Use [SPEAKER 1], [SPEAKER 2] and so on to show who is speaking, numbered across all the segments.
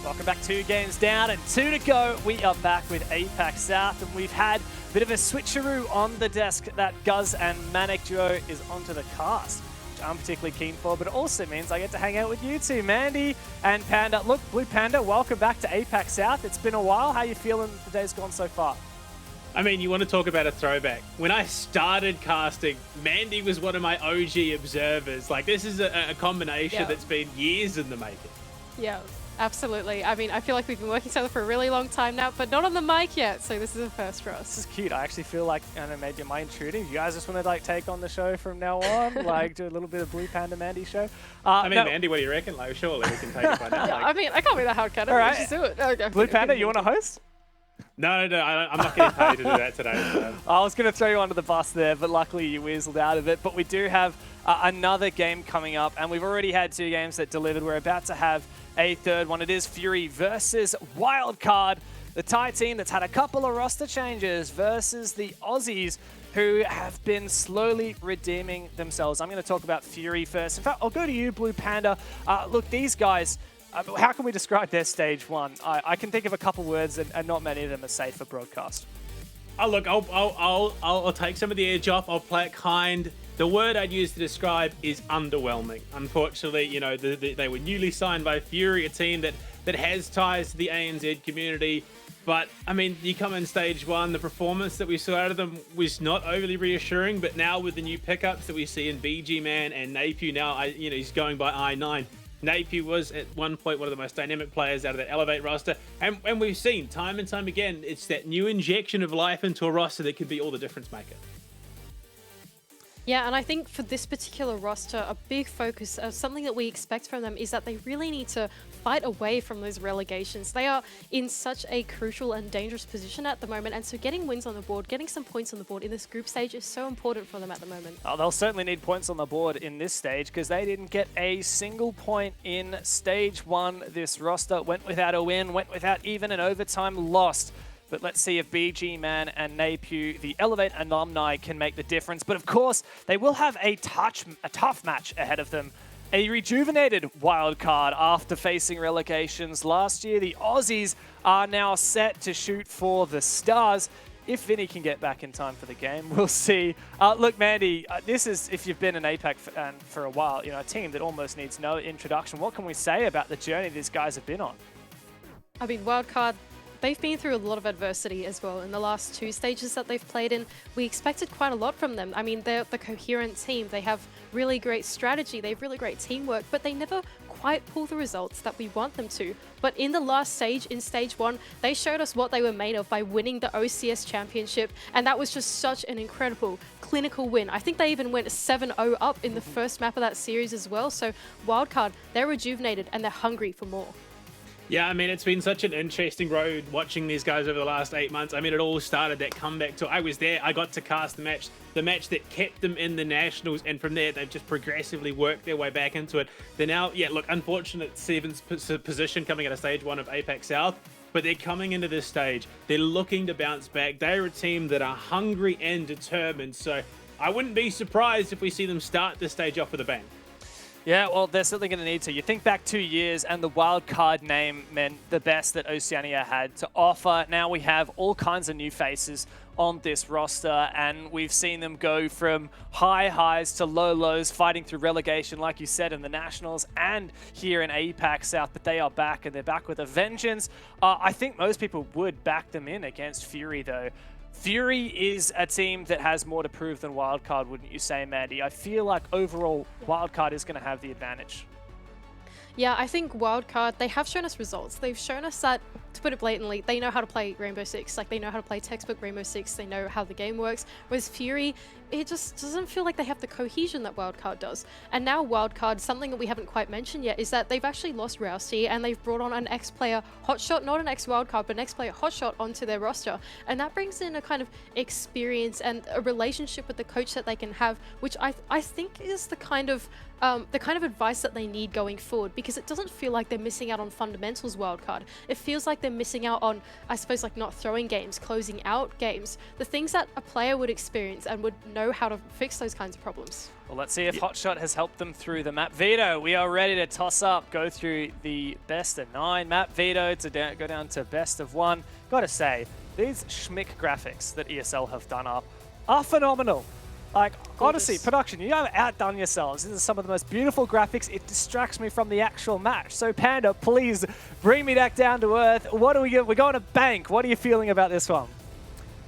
[SPEAKER 1] Welcome back. 2 games down and 2 to go. We are back with APAC South, and we've had a bit of a switcheroo on the desk. That Guz and Manic duo is onto the cast, which I'm particularly keen for, but it also means I get to hang out with you two, Mandy and Panda. Look, Blue Panda, welcome back to APAC South. It's been a while. How you feeling the day's gone so far?
[SPEAKER 2] I mean, you want to talk about a throwback. When I started casting, Mandy was one of my OG observers. Like, this is a combination that's been years in the making.
[SPEAKER 3] Yeah, absolutely. I mean, I feel like we've been working together for a really long time now, but not on the mic yet, so this is a first for us.
[SPEAKER 1] This is cute. I actually feel like, I don't know, maybe am I intruding? You guys just want to like take on the show from now on? Like, do a little bit of Blue Panda Mandy show?
[SPEAKER 2] I mean, Mandy, what do you reckon? Like, surely we can take it by now.
[SPEAKER 3] Yeah, I mean, I can't be that hard cut.
[SPEAKER 1] All right.
[SPEAKER 3] Just do it. Okay.
[SPEAKER 1] Blue Panda, you want to host?
[SPEAKER 2] No, I'm not getting paid to do that today. So.
[SPEAKER 1] I was going to throw you under the bus there, but luckily you weaseled out of it. But we do have another game coming up, and we've already had 2 games that delivered. We're about to have a third one. It is Fury versus WILDCARD, the Thai team that's had a couple of roster changes versus the Aussies, who have been slowly redeeming themselves. I'm going to talk about Fury first. In fact, I'll go to you, Blue Panda. Look, these guys... how can we describe their stage 1? I can think of a couple words, and not many of them are safe for broadcast.
[SPEAKER 2] Oh, look, I'll take some of the edge off. I'll play it kind. The word I'd use to describe is underwhelming. Unfortunately, you know, they were newly signed by Fury, a team that has ties to the ANZ community. But, I mean, you come in stage 1, the performance that we saw out of them was not overly reassuring. But now with the new pickups that we see in BG Man and Napier now, he's going by I9. Napier was at one point one of the most dynamic players out of that Elevate roster. And we've seen time and time again, it's that new injection of life into a roster that could be all the difference maker.
[SPEAKER 3] Yeah, and I think for this particular roster, a big focus of something that we expect from them is that they really need to fight away from those relegations. They are in such a crucial and dangerous position at the moment, and so getting wins on the board, getting some points on the board in this group stage is so important for them at the moment.
[SPEAKER 1] Oh, they'll certainly need points on the board in this stage because they didn't get a single point in stage 1. This roster went without a win, went without even an overtime loss. But let's see if BG Man and Napier, the Elevate alumni, can make the difference. But of course, they will have a tough match ahead of them. A rejuvenated WILDCARD after facing relegations last year. The Aussies are now set to shoot for the stars. If Vinny can get back in time for the game, we'll see. Look, Mandy, this is, if you've been an APAC fan for a while, you know, a team that almost needs no introduction. What can we say about the journey these guys have been on?
[SPEAKER 3] I mean, WILDCARD, they've been through a lot of adversity as well in the last 2 stages that they've played in. We expected quite a lot from them. I mean, they're the coherent team. They have really great strategy. They have really great teamwork, but they never quite pull the results that we want them to. But in the last stage, in stage 1, they showed us what they were made of by winning the OCS championship, and that was just such an incredible clinical win. I think they even went 7-0 up in the first map of that series as well. So WILDCARD, they're rejuvenated and they're hungry for more.
[SPEAKER 2] Yeah, I mean, it's been such an interesting road watching these guys over the last 8 months. I mean, it all started that comeback to, I was there, I got to cast the match that kept them in the Nationals, and from there, they've just progressively worked their way back into it. They're now, yeah, look, unfortunate 7th position coming out of stage 1 of APAC South, but they're coming into this stage. They're looking to bounce back. They're a team that are hungry and determined, so I wouldn't be surprised if we see them start this stage off with a bang.
[SPEAKER 1] Yeah, well, they're certainly going to need to. You think back 2 years and the WILDCARD name meant the best that Oceania had to offer. Now we have all kinds of new faces on this roster, and we've seen them go from high highs to low lows, fighting through relegation, like you said, in the Nationals and here in APAC South, but they are back, and they're back with a vengeance. I think most people would back them in against Fury, though. Fury is a team that has more to prove than WILDCARD, wouldn't you say, Mandy? I feel like overall, WILDCARD is going to have the advantage.
[SPEAKER 3] Yeah, I think WILDCARD, they have shown us results. They've shown us that, to put it blatantly, they know how to play Rainbow Six. Like, they know how to play textbook Rainbow Six. They know how the game works. Whereas Fury, it just doesn't feel like they have the cohesion that WILDCARD does. And now WILDCARD, something that we haven't quite mentioned yet, is that they've actually lost Rousey, and they've brought on an ex-player Hotshot, not an ex-WILDCARD, but an ex-player Hotshot onto their roster. And that brings in a kind of experience and a relationship with the coach that they can have, which I think is the kind of advice that they need going forward, because it doesn't feel like they're missing out on fundamentals WILDCARD. It feels like they're missing out on, I suppose, like not throwing games, closing out games, the things that a player would experience and would know how to fix those kinds of problems.
[SPEAKER 1] Well, let's see if Hotshot has helped them through the map. Vito, we are ready to toss up, go through the best of 9 map. Vito to go down to best of 1. Gotta say, these schmick graphics that ESL have done up are phenomenal. Like, honestly, production, you have outdone yourselves. This is some of the most beautiful graphics. It distracts me from the actual match. So, Panda, please bring me back down to earth. What are we going? We're going to Bank. What are you feeling about this one?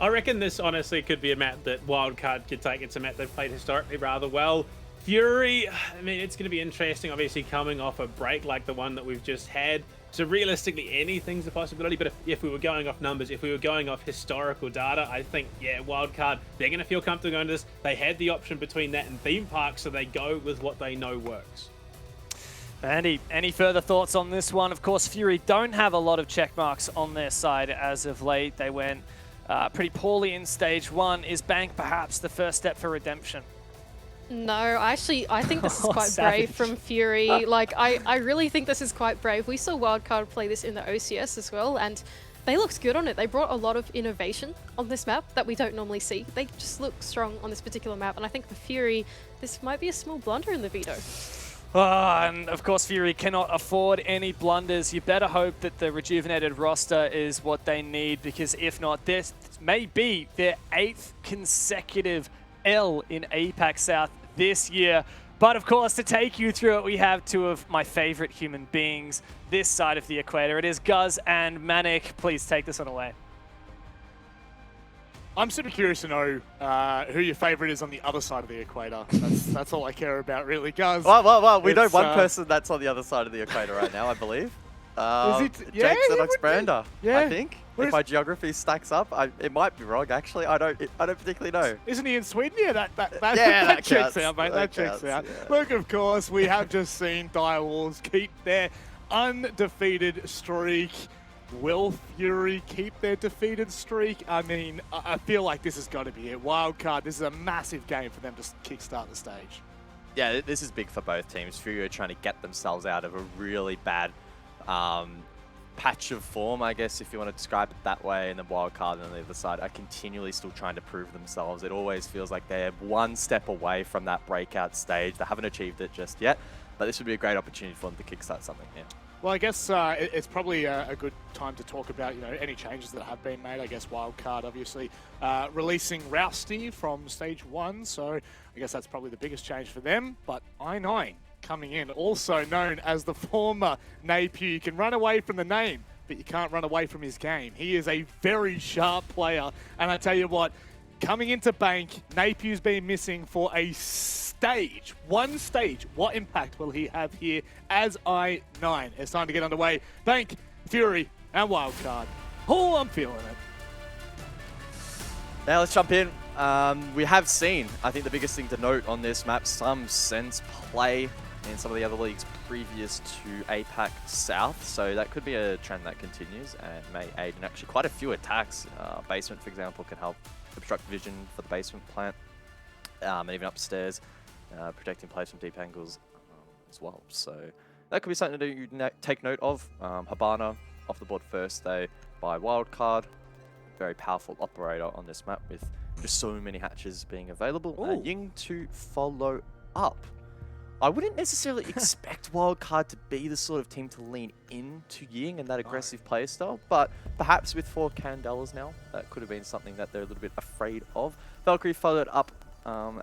[SPEAKER 2] I reckon this honestly could be a map that Wildcard could take. It's a map they've played historically rather well. Fury, I mean, it's going to be interesting, obviously, coming off a break like the one that we've just had. So realistically, anything's a possibility, but if we were going off numbers, if we were going off historical data, I think, yeah, Wildcard, they're going to feel comfortable going to this. They had the option between that and Theme Park, so they go with what they know works.
[SPEAKER 1] Andy, any further thoughts on this one? Of course, Fury don't have a lot of check marks on their side as of late. They went pretty poorly in stage 1. Is Bank perhaps the first step for redemption?
[SPEAKER 3] No, actually, I think this is quite brave from Fury. Like, I really think this is quite brave. We saw Wildcard play this in the OCS as well, and they looked good on it. They brought a lot of innovation on this map that we don't normally see. They just look strong on this particular map, and I think for Fury, this might be a small blunder in the veto.
[SPEAKER 1] And of course, Fury cannot afford any blunders. You better hope that the rejuvenated roster is what they need, because if not, this may be their 8th consecutive L in APAC South this year. But of course, to take you through it, we have 2 of my favorite human beings this side of the equator. It is Guz and Manic. Please take this one away.
[SPEAKER 4] I'm super curious to know who your favorite is on the other side of the equator. That's all I care about, really, Guz.
[SPEAKER 5] Well, we know one person that's on the other side of the equator right now, I believe.
[SPEAKER 4] Yeah,
[SPEAKER 5] Jake Xenox
[SPEAKER 4] Yeah.
[SPEAKER 5] I think. If my geography stacks up, it might be wrong, actually. I don't particularly know.
[SPEAKER 4] Isn't he in Sweden? Yeah, that
[SPEAKER 5] that
[SPEAKER 4] checks
[SPEAKER 5] counts.
[SPEAKER 4] out, mate. That checks
[SPEAKER 5] counts,
[SPEAKER 4] out.
[SPEAKER 5] yeah.
[SPEAKER 4] Look, of course, we have just seen Direwolves keep their undefeated streak. Will Fury keep their defeated streak? I mean, I feel like this has got to be it. Wildcard, this is a massive game for them to kickstart the stage.
[SPEAKER 5] Yeah, this is big for both teams. Fury are trying to get themselves out of a really bad patch of form, I guess, if you want to describe it that way, and then Wildcard on the other side are continually still trying to prove themselves. It always feels like they're one step away from that breakout stage. They haven't achieved it just yet, but this would be a great opportunity for them to kickstart something here.
[SPEAKER 4] Well, I guess it's probably a good time to talk about, any changes that have been made. I guess Wildcard, obviously, releasing Rousty from stage 1, so I guess that's probably the biggest change for them. But I9 coming in, also known as the former Napier. You can run away from the name, but you can't run away from his game. He is a very sharp player, and I tell you what, coming into Bank, Napier's been missing for a stage, one stage. What impact will he have here as I9? It's time to get underway. Bank, Fury, and Wildcard. Oh, I'm feeling it.
[SPEAKER 5] Now let's jump in. We have seen, I think the biggest thing to note on this map, some sense play in some of the other leagues previous to APAC South, so that could be a trend that continues and may aid in actually quite a few attacks. Basement, for example, can help obstruct vision for the basement plant, and even upstairs, protecting players from deep angles as well. So that could be something to take note of. Habana off the board first, though, by Wildcard. Very powerful operator on this map with just so many hatches being available. Ying to follow up. I wouldn't necessarily expect Wildcard to be the sort of team to lean into Ying and that aggressive playstyle, but perhaps with 4 Candelas now, that could have been something that they're a little bit afraid of. Valkyrie followed up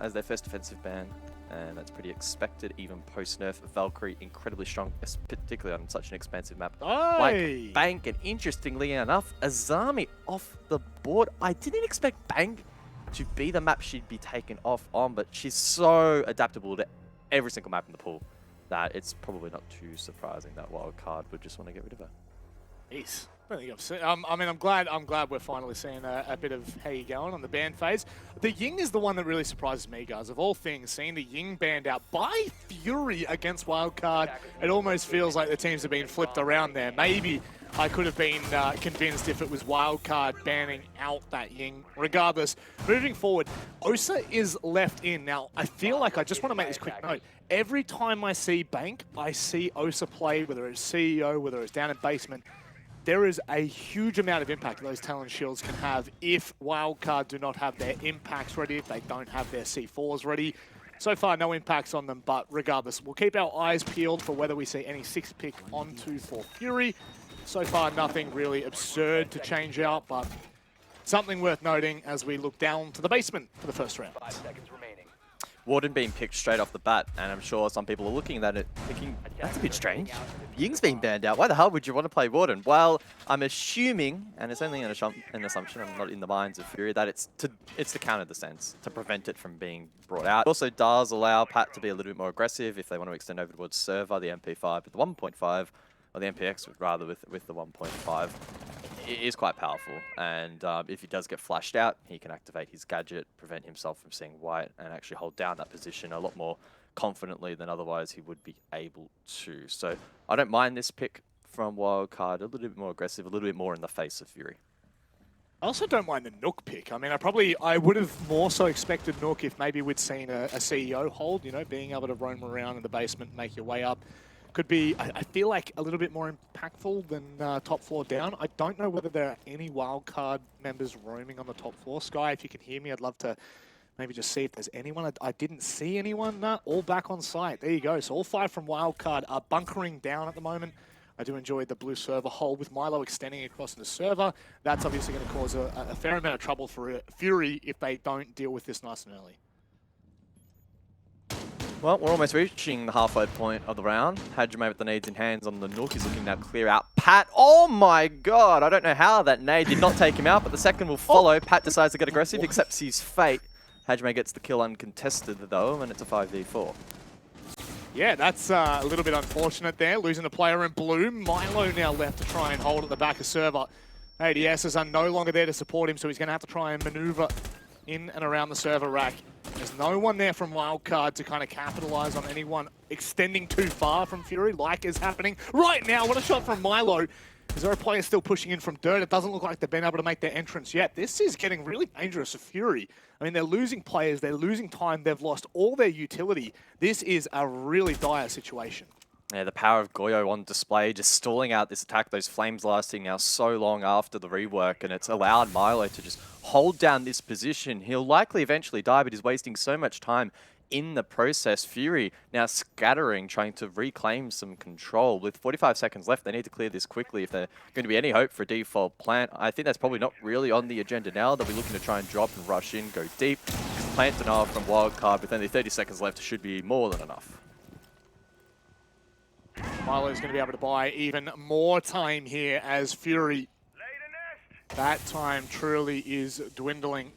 [SPEAKER 5] as their first defensive ban, and that's pretty expected, even post-nerf. Valkyrie incredibly strong, particularly on such an expansive map like Bank, and interestingly enough, Azami off the board. I didn't expect Bank to be the map she'd be taken off on, but she's so adaptable to every single map in the pool that it's probably not too surprising that Wildcard would just want to get rid of her.
[SPEAKER 4] Jeez. I don't think I've seen. I mean, I'm glad we're finally seeing a bit of how you going on the ban phase. The Ying is the one that really surprises me, guys. Of all things, seeing the Ying banned out by Fury against Wildcard, it almost feels like the teams have been flipped around there. Maybe I could have been convinced if it was Wildcard banning out that Ying. Regardless, moving forward, Osa is left in. Now, I feel like I just want to make this quick note. Every time I see Bank, I see Osa play, whether it's CEO, whether it's down in basement. there is a huge amount of impact those Talon Shields can have if Wildcard do not have their impacts ready, if they don't have their C4s ready. So far, no impacts on them, but regardless, we'll keep our eyes peeled for whether we see any 6th pick onto for Fury. So far, nothing really absurd to change out, but something worth noting as we look down to the basement for the first round.
[SPEAKER 6] 5 seconds remaining.
[SPEAKER 5] Warden being picked straight off the bat, and I'm sure some people are looking at it thinking, that's a bit strange. Ying's being banned out. Why the hell would you want to play Warden? Well, I'm assuming, and it's only an assumption, I'm not in the minds of Fury, that it's to counter the sense, to prevent it from being brought out. It also does allow Pat to be a little bit more aggressive if they want to extend over towards server, the MP5 with the 1.5, or the MPX rather with the 1.5. It is quite powerful, and if he does get flashed out, he can activate his gadget, prevent himself from seeing white, and actually hold down that position a lot more confidently than otherwise he would be able to. So I don't mind this pick from Wildcard, a little bit more aggressive, a little bit more in the face of Fury.
[SPEAKER 4] I also don't mind the Nook pick. I mean, I would have more so expected Nook if maybe we'd seen a CEO hold, you know, being able to roam around in the basement, make your way up. Could be, I feel like, a little bit more impactful than top floor down. I don't know whether there are any Wildcard members roaming on the top floor. Sky, if you can hear me, I'd love to maybe just see if there's anyone. I didn't see anyone. All back on site. There you go. So all 5 from Wildcard are bunkering down at the moment. I do enjoy the blue server hold with Milo extending across into server. That's obviously going to cause a fair amount of trouble for Fury if they don't deal with this nice and early.
[SPEAKER 5] Well, we're almost reaching the halfway point of the round. Hajime with the nades in hands on the Nook. He's looking now to clear out Pat. Oh my god! I don't know how that nade did not take him out, but the second will follow. Pat decides to get aggressive, accepts his fate. Hajime gets the kill uncontested though, and it's a 5v4.
[SPEAKER 4] Yeah, that's a little bit unfortunate there. Losing a player in blue. Milo now left to try and hold at the back of server. ADSs are no longer there to support him, so he's going to have to try and maneuver in and around the server rack. There's no one there from Wildcard to kind of capitalize on anyone extending too far from Fury, like is happening right now. What a shot from Milo. Is there a player still pushing in from dirt? It doesn't look like they've been able to make their entrance yet. This is getting really dangerous for Fury. I mean, they're losing players, they're losing time, they've lost all their utility. This is a really dire situation.
[SPEAKER 5] Yeah, the power of Goyo on display, just stalling out this attack, those flames lasting now so long after the rework, and it's allowed Milo to just hold down this position. He'll likely eventually die, but he's wasting so much time in the process. Fury now scattering, trying to reclaim some control. With 45 seconds left, they need to clear this quickly if they're going to be any hope for a default plant. I think that's probably not really on the agenda now. They'll be looking to try and drop and rush in, go deep. Plant denial from Wildcard with only 30 seconds left should be more than enough.
[SPEAKER 4] Milo's going to be able to buy even more time here as Fury. That time truly is dwindling.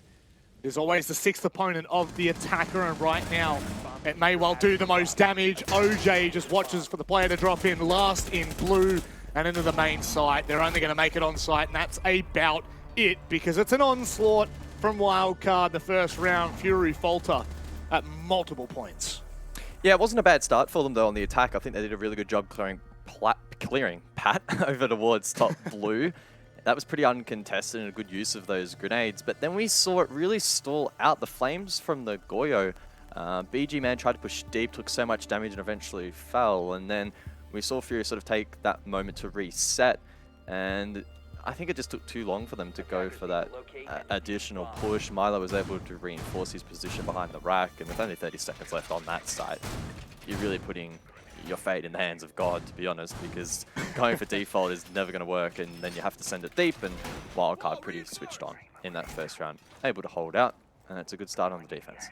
[SPEAKER 4] There's always the 6th opponent of the attacker, and right now it may well do the most damage. OJ just watches for the player to drop in last in blue and into the main site. They're only going to make it on site, and that's about it because it's an onslaught from Wildcard. The first round, Fury falter at multiple points.
[SPEAKER 5] Yeah, it wasn't a bad start for them, though, on the attack. I think they did a really good job clearing Pat over towards top blue. That was pretty uncontested and a good use of those grenades. But then we saw it really stall out. The flames from the Goyo. BG Man tried to push deep, took so much damage and eventually fell. And then we saw Fury sort of take that moment to reset. And I think it just took too long for them to go for that additional push. Milo was able to reinforce his position behind the rack, and with only 30 seconds left on that site, you're really putting your fate in the hands of God, to be honest, because going for default is never going to work, and then you have to send it deep, and Wildcard pretty switched on in that first round. Able to hold out, and it's a good start on the defense.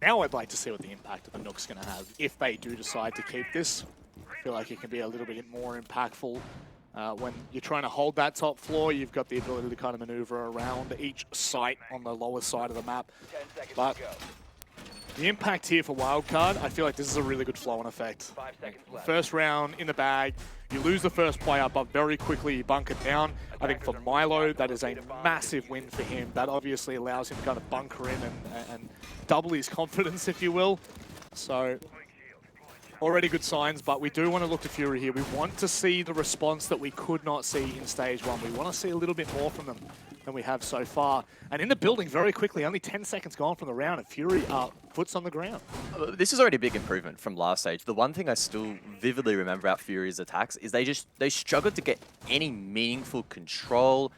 [SPEAKER 4] Now I'd like to see what the impact of the Nook's going to have if they do decide to keep this. I feel like it can be a little bit more impactful. When you're trying to hold that top floor, you've got the ability to kind of maneuver around each site on the lower side of the map. But the impact here for Wildcard, I feel like this is a really good flow-on effect. First round in the bag, you lose the first player, but very quickly you bunk it down. I think for Milo, that is a massive win for him. That obviously allows him to kind of bunker in and double his confidence, if you will. So already good signs, but we do want to look to Fury here. We want to see the response that we could not see in stage 1. We want to see a little bit more from them than we have so far. And in the building very quickly, only 10 seconds gone from the round, and Fury are foot's on the ground.
[SPEAKER 5] This is already a big improvement from last stage. The one thing I still vividly remember about Fury's attacks is they struggled to get any meaningful control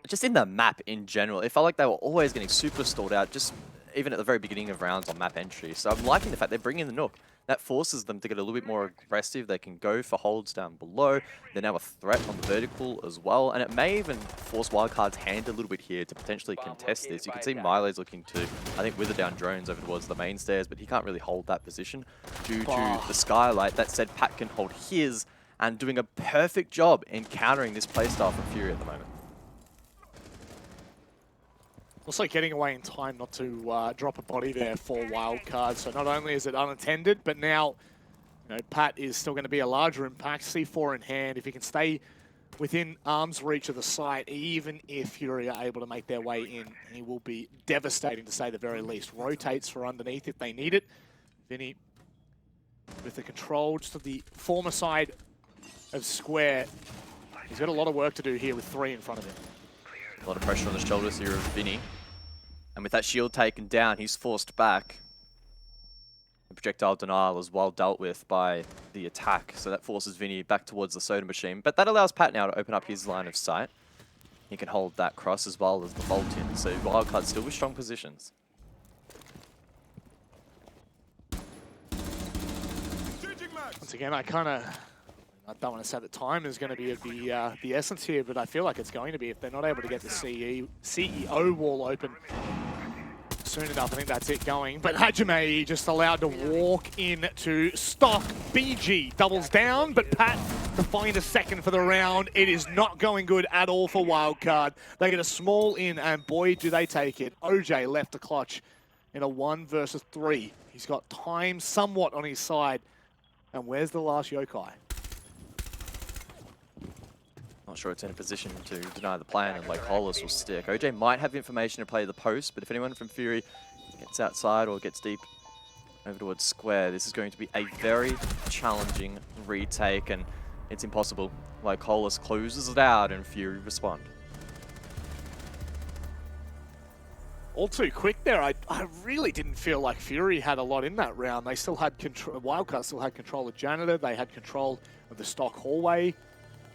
[SPEAKER 5] just in the map in general. It felt like they were always getting super stalled out, just even at the very beginning of rounds on map entry. So I'm liking the fact they bring in the Nook. That forces them to get a little bit more aggressive. They can go for holds down below. They're now a threat on the vertical as well. And it may even force WILDCARD's hand a little bit here to potentially contest this. You can see Milo's looking to, I think, wither down drones over towards the main stairs, but he can't really hold that position due to the skylight. That said, Pat can hold his and doing a perfect job in countering this playstyle from Fury at the moment.
[SPEAKER 4] Also getting away in time not to drop a body there for WILDCARD. So not only is it unattended, but now Pat is still going to be a larger impact. C4 in hand. If he can stay within arm's reach of the site, even if Fury are able to make their way in, he will be devastating to say the very least. Rotates for underneath if they need it. Vinny with the control just of the former side of square. He's got a lot of work to do here with 3 in front of him.
[SPEAKER 5] A lot of pressure on the shoulders here of Vinny. And with that shield taken down, he's forced back. The projectile denial is well dealt with by the attack, so that forces Vinny back towards the soda machine. But that allows Pat now to open up his line of sight. He can hold that cross as well as the bolt in, so WILDCARD still with strong positions.
[SPEAKER 4] Once again, I don't want to say that time is going to be of the essence here, but I feel like it's going to be if they're not able to get the CEO wall open soon enough. I think that's it going. But Hajime just allowed to walk in to stock. BG doubles down, but Pat to find a second for the round. It is not going good at all for WILDCARD. They get a small in, and boy, do they take it. OJ left to clutch in a 1 versus 3. He's got time somewhat on his side. And where's the last yokai?
[SPEAKER 5] Not sure it's in a position to deny the plan, and Lycolis will stick. OJ might have information to play the post, but if anyone from Fury gets outside or gets deep over towards square, this is going to be a very challenging retake, and it's impossible. Lycolis closes it out, and Fury respond.
[SPEAKER 4] All too quick there. I really didn't feel like Fury had a lot in that round. They still had control. WILDCARD still had control of Janitor. They had control of the stock hallway.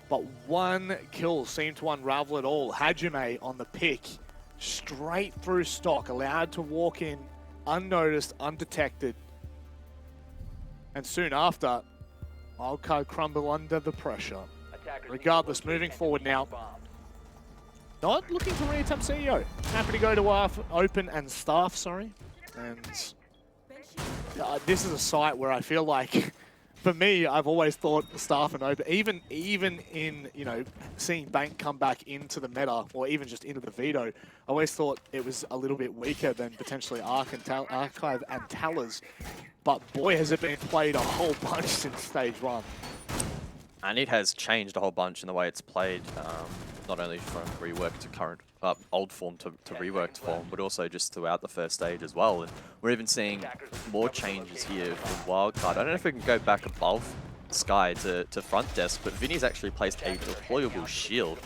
[SPEAKER 4] But one kill seemed to unravel it all. Hajime on the pick, straight through stock, allowed to walk in unnoticed, undetected. And soon after, WILDCARD crumble under the pressure. Regardless, moving forward now. Not looking to reattempt CEO. Happy to go to open and staff, sorry. And this is a site where I feel like, for me, I've always thought staff and open, even in, seeing Bank come back into the meta, or even just into the veto, I always thought it was a little bit weaker than potentially Archive and Talers. But boy, has it been played a whole bunch since stage 1.
[SPEAKER 5] And it has changed a whole bunch in the way it's played, not only from rework to current, old form to reworked form, but also just throughout the first stage as well. And we're even seeing more changes here from WILDCARD. I don't know if we can go back above Sky to front desk, but Vinny's actually placed a deployable shield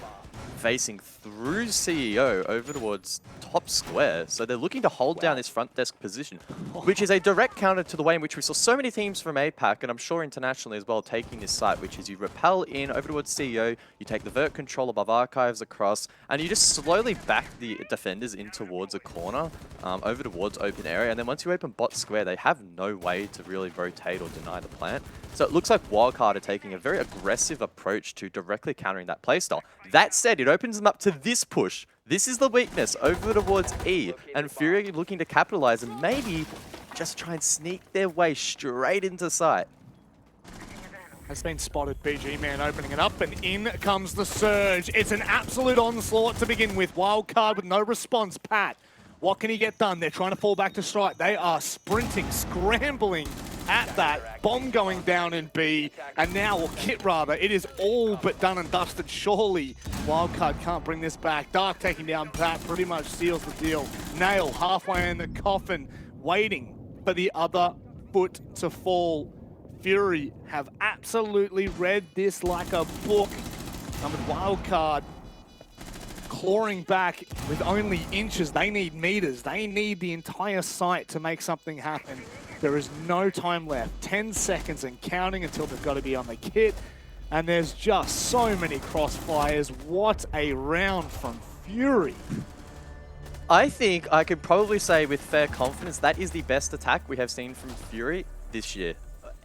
[SPEAKER 5] facing through CEO over towards top square. So they're looking to hold down this front desk position, which is a direct counter to the way in which we saw so many teams from APAC, and I'm sure internationally as well, taking this site, which is you rappel in over towards CEO, you take the vert control above Archives across, and you just slowly back the defenders in towards a corner, over towards open area, and then once you open bot square, they have no way to really rotate or deny the plant. So it looks like WILDCARD are taking a very aggressive approach to directly countering that playstyle. That said, it opens them up to this push. This is the weakness over towards E, and Fury looking to capitalize and maybe just try and sneak their way straight into sight.
[SPEAKER 4] Has been spotted. BG man opening it up, and in comes the surge. It's an absolute onslaught to begin with. WILDCARD with no response. Pat, what can he get done? They're trying to fall back to strike. They are sprinting, scrambling at that. Bomb going down in B, and now, or Kit rather, it is all but done and dusted. Surely WILDCARD can't bring this back. Dark taking down Pat pretty much seals the deal. Nail halfway in the coffin, waiting for the other foot to fall. Fury have absolutely read this like a book. And with WILDCARD clawing back with only inches. They need meters. They need the entire site to make something happen. There is no time left. 10 seconds and counting until they've got to be on the kit. And there's just so many crossfires. What a round from Fury.
[SPEAKER 5] I think I could probably say with fair confidence that is the best attack we have seen from Fury this year.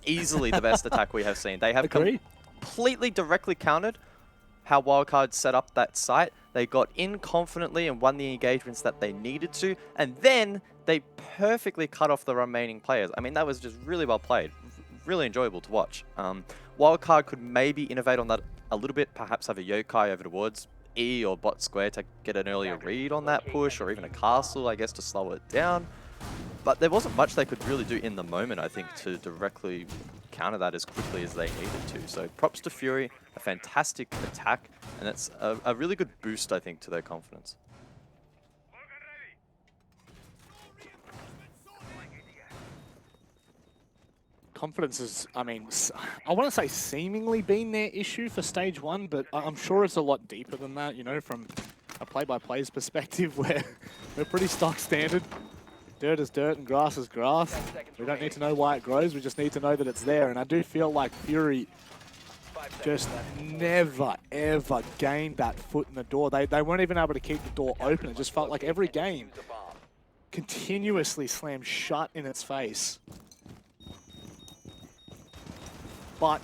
[SPEAKER 5] Easily the best attack we have seen. They have completely directly countered how WILDCARD set up that site. They got in confidently and won the engagements that they needed to, and then they perfectly cut off the remaining players. I mean, that was just really well played. Really enjoyable to watch. WILDCARD could maybe innovate on that a little bit, perhaps have a yokai over towards E or bot square to get an earlier read on that push, or even a castle, I guess, to slow it down. But there wasn't much they could really do in the moment, I think, to directly counter that as quickly as they needed to. So props to Fury, a fantastic attack, and it's a really good boost, I think, to their confidence.
[SPEAKER 4] Confidence is, I mean, I want to say seemingly been their issue for stage 1, but I'm sure it's a lot deeper than that, you know, from a play-by-play's perspective, where we're pretty stock standard. Dirt is dirt and grass is grass. We don't need to know why it grows, we just need to know that it's there. And I do feel like Fury just never, ever gained that foot in the door. They weren't even able to keep the door open. It just felt like every game continuously slammed shut in its face. But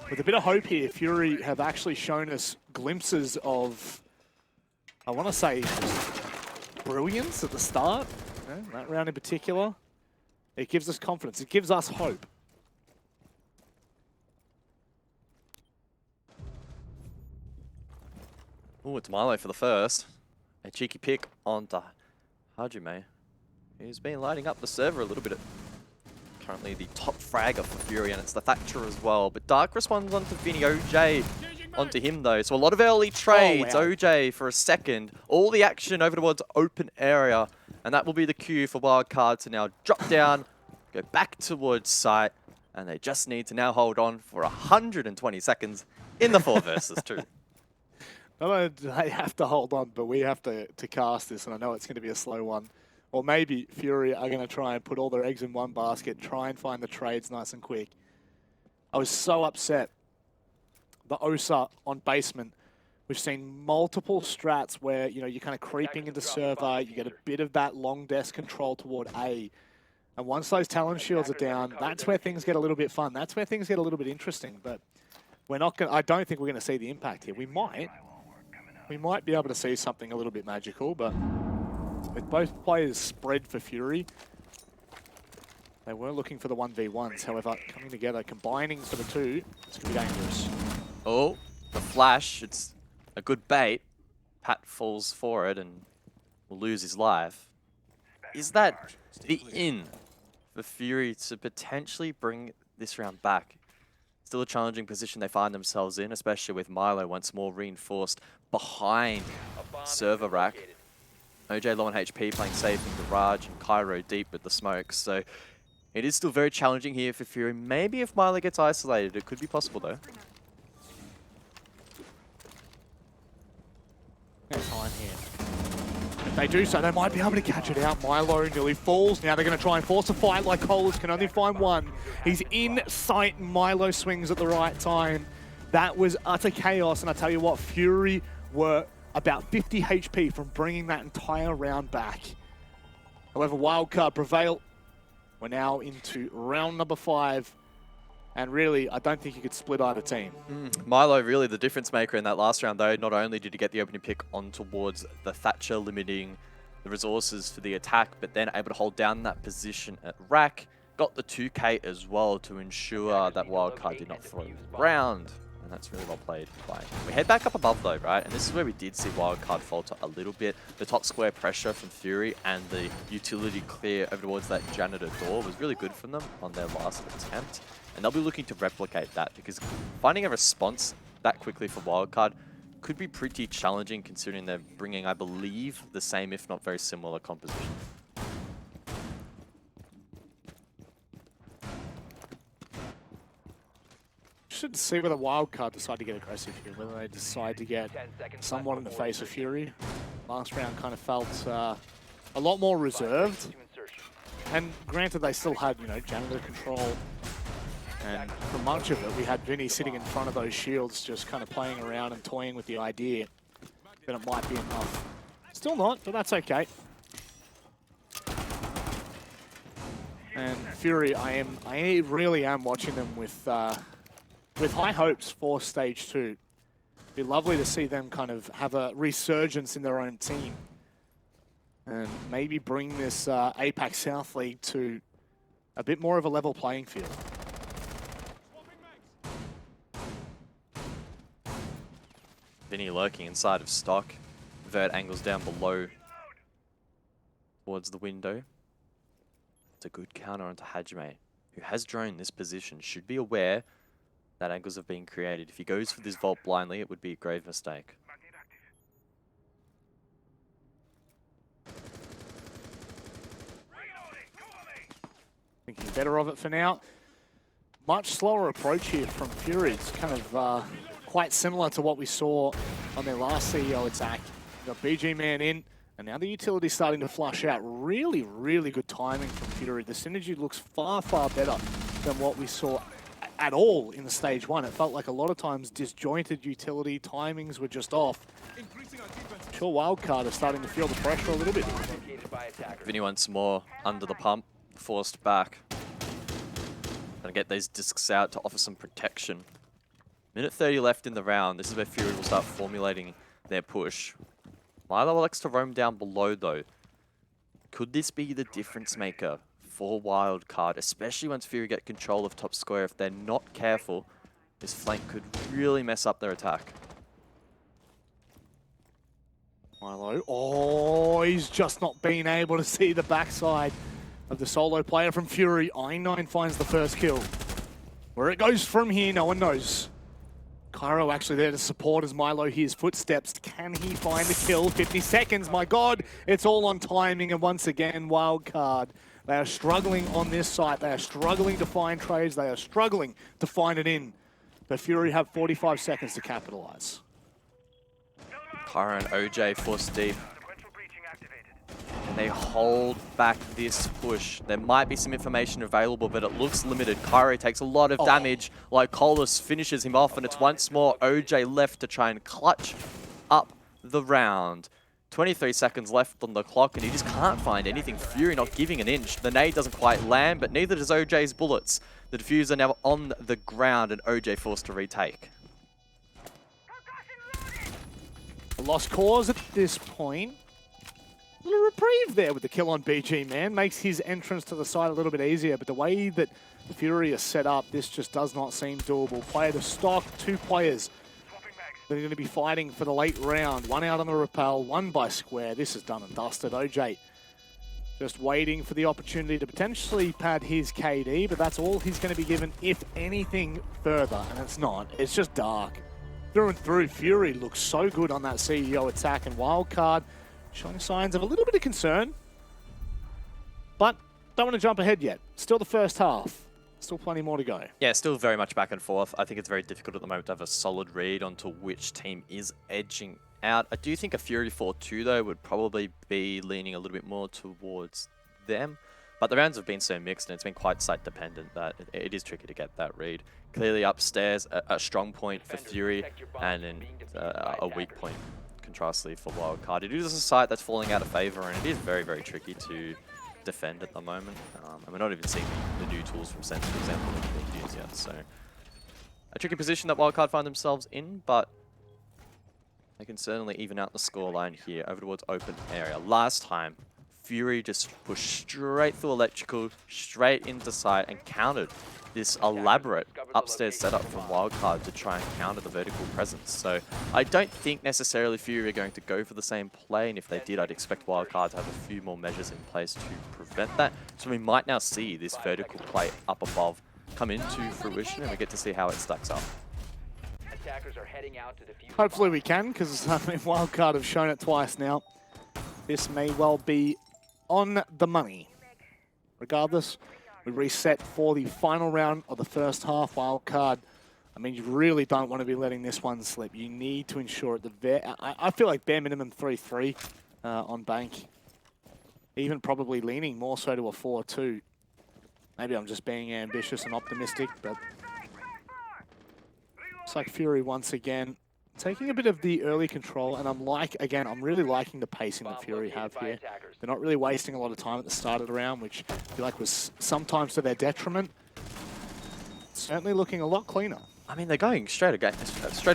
[SPEAKER 4] with a bit of hope here, Fury have actually shown us glimpses of, I want to say, brilliance at the start. You know, that round in particular. It gives us confidence. It gives us hope.
[SPEAKER 5] Oh, it's Milo for the first. A cheeky pick onto Hajime. He's been lighting up the server a little bit. Currently the top fragger for Fury, and it's the Thatcher as well. But Dark responds onto Vinny. OJ onto him though. So a lot of early trades.
[SPEAKER 4] Oh, wow.
[SPEAKER 5] OJ for a second. All the action over towards open area. And that will be the cue for WILDCARD to now drop down, go back towards site. And they just need to now hold on for 120 seconds in the 4 versus 2.
[SPEAKER 4] Not only do they have to hold on, but we have to cast this, and I know it's going to be a slow one. Or maybe Fury are going to try and put all their eggs in one basket, try and find the trades nice and quick. I was so upset. The Osa on basement, we've seen multiple strats where, you know, you're kind of creeping into server, you get a bit of that long desk control toward A. And once those Talon shields are down, that's where things get a little bit fun. That's where things get a little bit interesting. But we're not going. I don't think we're going to see the impact here. We might be able to see something a little bit magical, but with both players spread for Fury, they were looking for the 1v1s. However, coming together, combining for the 2, it's going to be dangerous.
[SPEAKER 5] Oh, the flash. It's a good bait. Pat falls for it and will lose his life. Is that the in for Fury to potentially bring this round back? Still a challenging position they find themselves in, especially with Milo once more reinforced behind server rack. OJ low on HP, playing safe in Garage, and Cairo deep with the smokes. So it is still very challenging here for Fury. Maybe if Milo gets isolated, it could be possible though.
[SPEAKER 4] Time here. If they do so, they might be able to catch it out. Milo nearly falls. Now they're going to try and force a fight like Colas can only find one. He's in sight. Milo swings at the right time. That was utter chaos. And I tell you what, Fury were about 50 HP from bringing that entire round back. However, WILDCARD prevail. We're now into round number 5. And really, I don't think you could split either team.
[SPEAKER 5] Milo really the difference maker in that last round though. Not only did he get the opening pick on towards the Thatcher, limiting the resources for the attack, but then able to hold down that position at rack. Got the 2K as well to ensure that WILDCARD did not throw the round. And that's really well played by him. We head back up above though, right? And this is where we did see WILDCARD falter a little bit. The top square pressure from Fury and the utility clear over towards that janitor door was really good from them on their last attempt. And they'll be looking to replicate that because finding a response that quickly for WILDCARD could be pretty challenging considering they're bringing, I believe, the same if not very similar composition.
[SPEAKER 4] Should see whether Wildcard decide to get aggressive here, whether they decide to get somewhat in the face of Fury. Last round kind of felt a lot more reserved. And granted, they still had, you know, janitor control. And for much of it, we had Vinny sitting in front of those shields, just kind of playing around and toying with the idea that it might be enough. Still not, but that's okay. And Fury, I really am watching them with high hopes for Stage 2. It'd be lovely to see them kind of have a resurgence in their own team. And maybe bring this APAC South League to a bit more of a level playing field.
[SPEAKER 5] Vinny lurking inside of stock. Vert angles down below towards the window. It's a good counter onto Hajime, who has drone this position. Should be aware that angles have been created. If he goes for this vault blindly, it would be a grave mistake.
[SPEAKER 4] Thinking better of it for now. Much slower approach here from Fury. It's kind of quite similar to what we saw on their last CEO attack. Got BG Man in, and now the utility's starting to flush out. Really, really good timing from Fury. The synergy looks far, far better than what we saw at all in the Stage 1. It felt like a lot of times disjointed utility timings were just off. I'm sure Wildcard is starting to feel the pressure a little bit.
[SPEAKER 5] Vinny once more under the pump, forced back. Gonna get these discs out to offer some protection. Minute 30 left in the round. This is where Fury will start formulating their push. Milo likes to roam down below though. Could this be the difference maker for Wildcard, especially once Fury get control of top square? If they're not careful, this flank could really mess up their attack.
[SPEAKER 4] Milo, oh, he's just not been able to see the backside of the solo player from Fury. I9 finds the first kill. Where it goes from here, no one knows. Cairo actually there to support as Milo hears footsteps. Can he find the kill? 50 seconds, my God. It's all on timing, and once again, Wildcard. They are struggling on this site. They are struggling to find trades. They are struggling to find it in. But Fury have 45 seconds to capitalize.
[SPEAKER 5] Cairo and OJ forced deep. And they hold back this push. There might be some information available, but it looks limited. Cairo takes a lot of damage. Like Colas finishes him off, and it's once more OJ left to try and clutch up the round. 23 seconds left on the clock, and he just can't find anything. Fury not giving an inch. The nade doesn't quite land, but neither does OJ's bullets. The diffuser now on the ground, and OJ forced to retake.
[SPEAKER 4] A lost cause at this point. A little reprieve there with the kill on BG Man. Makes his entrance to the side a little bit easier, but the way that the Fury is set up, this just does not seem doable. Player to stock, two players that are going to be fighting for the late round. One out on the rappel, one by square. This is done and dusted. OJ just waiting for the opportunity to potentially pad his KD, but that's all he's going to be given, if anything further, and it's not. It's just dark. Through and through, Fury looks so good on that CEO attack, and Wildcard showing signs of a little bit of concern, but don't want to jump ahead yet. Still the first half. Still plenty more to go.
[SPEAKER 5] Yeah, still very much back and forth. I think it's very difficult at the moment to have a solid read onto which team is edging out. I do think a Fury 4-2, though, would probably be leaning a little bit more towards them. But the rounds have been so mixed, and it's been quite site-dependent that it is tricky to get that read. Clearly upstairs, a strong point for Fury, and then a weak point, contrastly, for Wildcard. It is a site that's falling out of favour, and it is very, very tricky to defend at the moment. And we're not even seeing the new tools from Sense, for example, that are being used yet. So a tricky position that Wildcard find themselves in, but they can certainly even out the scoreline here over towards open area. Last time, Fury just pushed straight through electrical, straight into site, and countered this elaborate upstairs setup from Wildcard to try and counter the vertical presence. So I don't think necessarily Fury are going to go for the same play, and if they did, I'd expect Wildcard to have a few more measures in place to prevent that. So we might now see this vertical play up above come into fruition, and we get to see how it stacks up.
[SPEAKER 4] Hopefully we can, because Wildcard have shown it twice now. This may well be on the money. Regardless, we reset for the final round of the first half. Wildcard I mean, you really don't want to be letting this one slip. You need to ensure at the I feel like bare minimum 3-3 on bank. Even probably leaning more so to a 4-2. Maybe I'm just being ambitious and optimistic, but it's like Fury once again taking a bit of the early control, and I'm really liking the pacing that Fury have here. They're not really wasting a lot of time at the start of the round, which I feel like was sometimes to their detriment. Certainly looking a lot cleaner.
[SPEAKER 5] I mean, they're going straight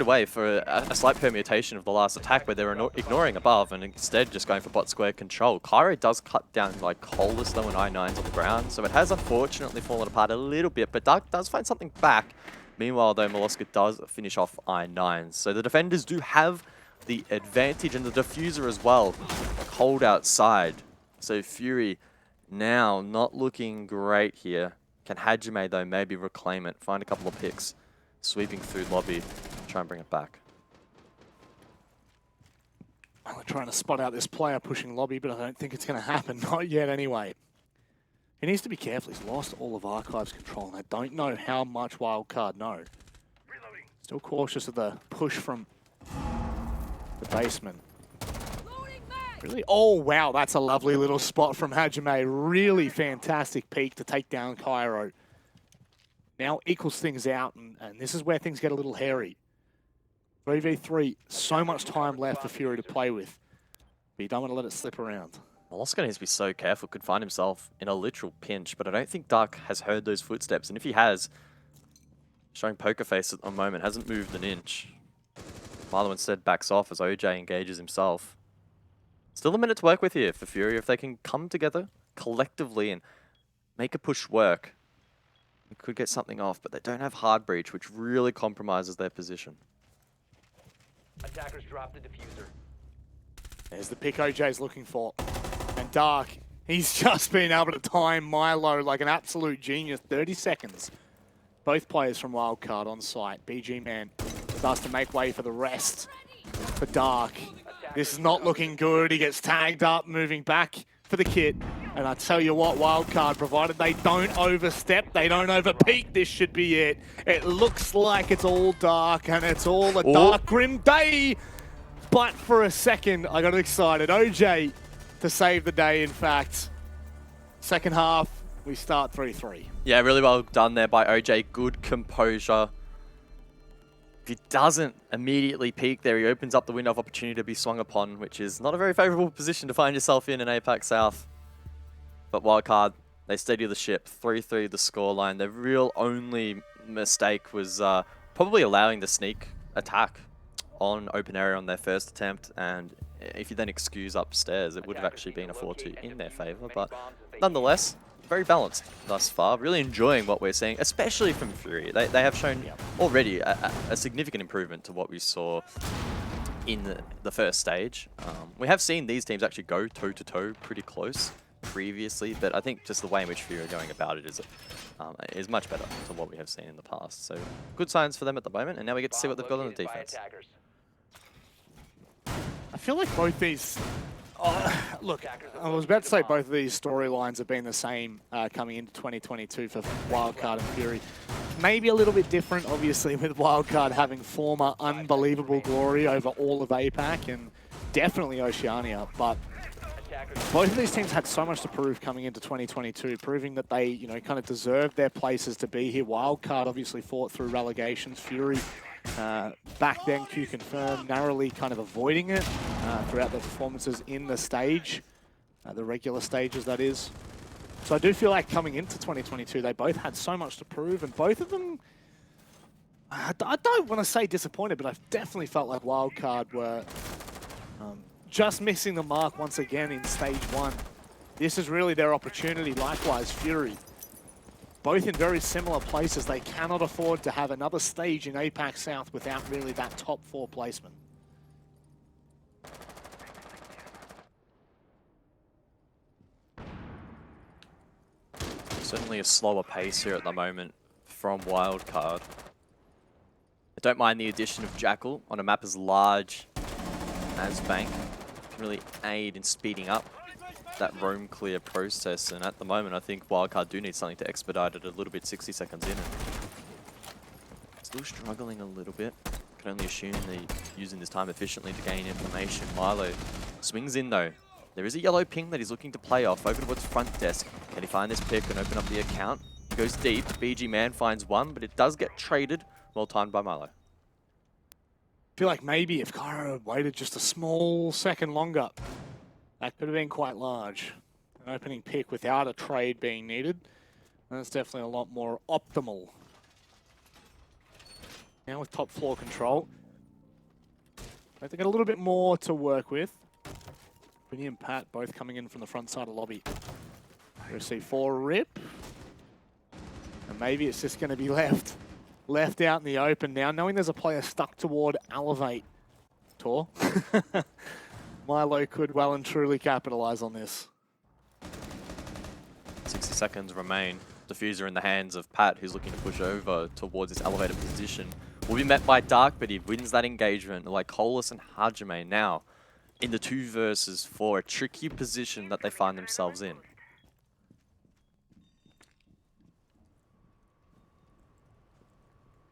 [SPEAKER 5] away for a slight permutation of the last attack where they're ignoring above and instead just going for bot square control. Cairo does cut down like Colas though in I9s on the ground, so it has unfortunately fallen apart a little bit, but Dark does find something back. Meanwhile, though, Molosca does finish off I9s. So the defenders do have the advantage and the diffuser as well. Cold outside. So Fury now not looking great here. Can Hajime, though, maybe reclaim it, find a couple of picks, sweeping through lobby, try and bring it back.
[SPEAKER 4] Well, they're trying to spot out this player pushing lobby, but I don't think it's going to happen. Not yet, anyway. He needs to be careful. He's lost all of Archive's control, and I don't know how much Wildcard know. Still cautious of the push from the basement. Really? Oh, wow, that's a lovely little spot from Hajime. Really fantastic peek to take down Cairo. Now equals things out, and this is where things get a little hairy. 3v3, so much time left for Fury to play with. But you don't want to let it slip around.
[SPEAKER 5] Molosca needs to be so careful, could find himself in a literal pinch, but I don't think Dark has heard those footsteps, and if he has, showing poker face at the moment, hasn't moved an inch. Marlo instead backs off as OJ engages himself. Still a minute to work with here for Fury. If they can come together collectively and make a push work, we could get something off, but they don't have hard breach, which really compromises their position.
[SPEAKER 6] Attackers drop the diffuser.
[SPEAKER 4] There's the pick OJ's looking for. And Dark, he's just been able to time Milo like an absolute genius. 30 seconds. Both players from Wildcard on site. BG Man starts to make way for the rest. For Dark, this is not looking good. He gets tagged up, moving back for the kit. And I tell you what, Wildcard, provided they don't overstep, they don't overpeak, this should be it. It looks like it's all Dark, and it's all a dark, grim day. But for a second, I got excited. OJ to save the day, in fact. Second half, we start 3-3.
[SPEAKER 5] Yeah, really well done there by OJ. Good composure. If he doesn't immediately peak there, he opens up the window of opportunity to be swung upon, which is not a very favorable position to find yourself in APAC South. But Wildcard, they steady the ship. 3-3 the scoreline. Their real only mistake was probably allowing the sneak attack on open area on their first attempt, and if you then excuse upstairs, it would have actually been a 4-2 in their favor. But nonetheless, very balanced thus far. Really enjoying what we're seeing, especially from Fury. They have shown already a significant improvement to what we saw in the first stage. We have seen these teams actually go toe-to-toe pretty close previously, but I think just the way in which Fury are going about it is much better than what we have seen in the past. So good signs for them at the moment, and now we get to see what they've got on the defense.
[SPEAKER 4] I feel like both these... look, I was about to say both of these storylines have been the same coming into 2022 for Wildcard and Fury. Maybe a little bit different, obviously, with Wildcard having former unbelievable glory over all of APAC and definitely Oceania, but both of these teams had so much to prove coming into 2022, proving that they, kind of deserved their places to be here. Wildcard obviously fought through relegations. Fury, back then, Q confirmed, narrowly kind of avoiding it throughout their performances in the stage, the regular stages, that is. So I do feel like coming into 2022, they both had so much to prove, and both of them, I don't want to say disappointed, but I've definitely felt like Wildcard were just missing the mark once again in stage one. This is really their opportunity. Likewise, Fury. Both in very similar places. They cannot afford to have another stage in APAC South without really that top 4 placement.
[SPEAKER 5] Certainly a slower pace here at the moment from Wildcard. I don't mind the addition of Jackal on a map as large as Bank. Can really aid in speeding up that roam clear process, and at the moment I think Wildcard do need something to expedite it a little bit. 60 seconds in, and still struggling a little bit. Can only assume they're using this time efficiently to gain information. Milo swings in though. There is a yellow ping that he's looking to play off over towards front desk. Can he find this pick and open up the account? He goes deep. BG Man finds one, but it does get traded. Well timed by Milo.
[SPEAKER 4] I feel like maybe if Cairo had waited just a small second longer, that could have been quite large. An opening pick without a trade being needed. That's definitely a lot more optimal. Now with top floor control, they got a little bit more to work with. Vinny and Pat both coming in from the front side of lobby. Receive 4 rip. And maybe it's just going to be left out in the open now, knowing there's a player stuck toward Elevate. Tor. Milo could well and truly capitalize on this.
[SPEAKER 5] 60 seconds remain. Diffuser in the hands of Pat, who's looking to push over towards this elevated position. Will be met by Dark, but he wins that engagement. Like Colas and Hajime now in the 2 versus 4, a tricky position that they find themselves in.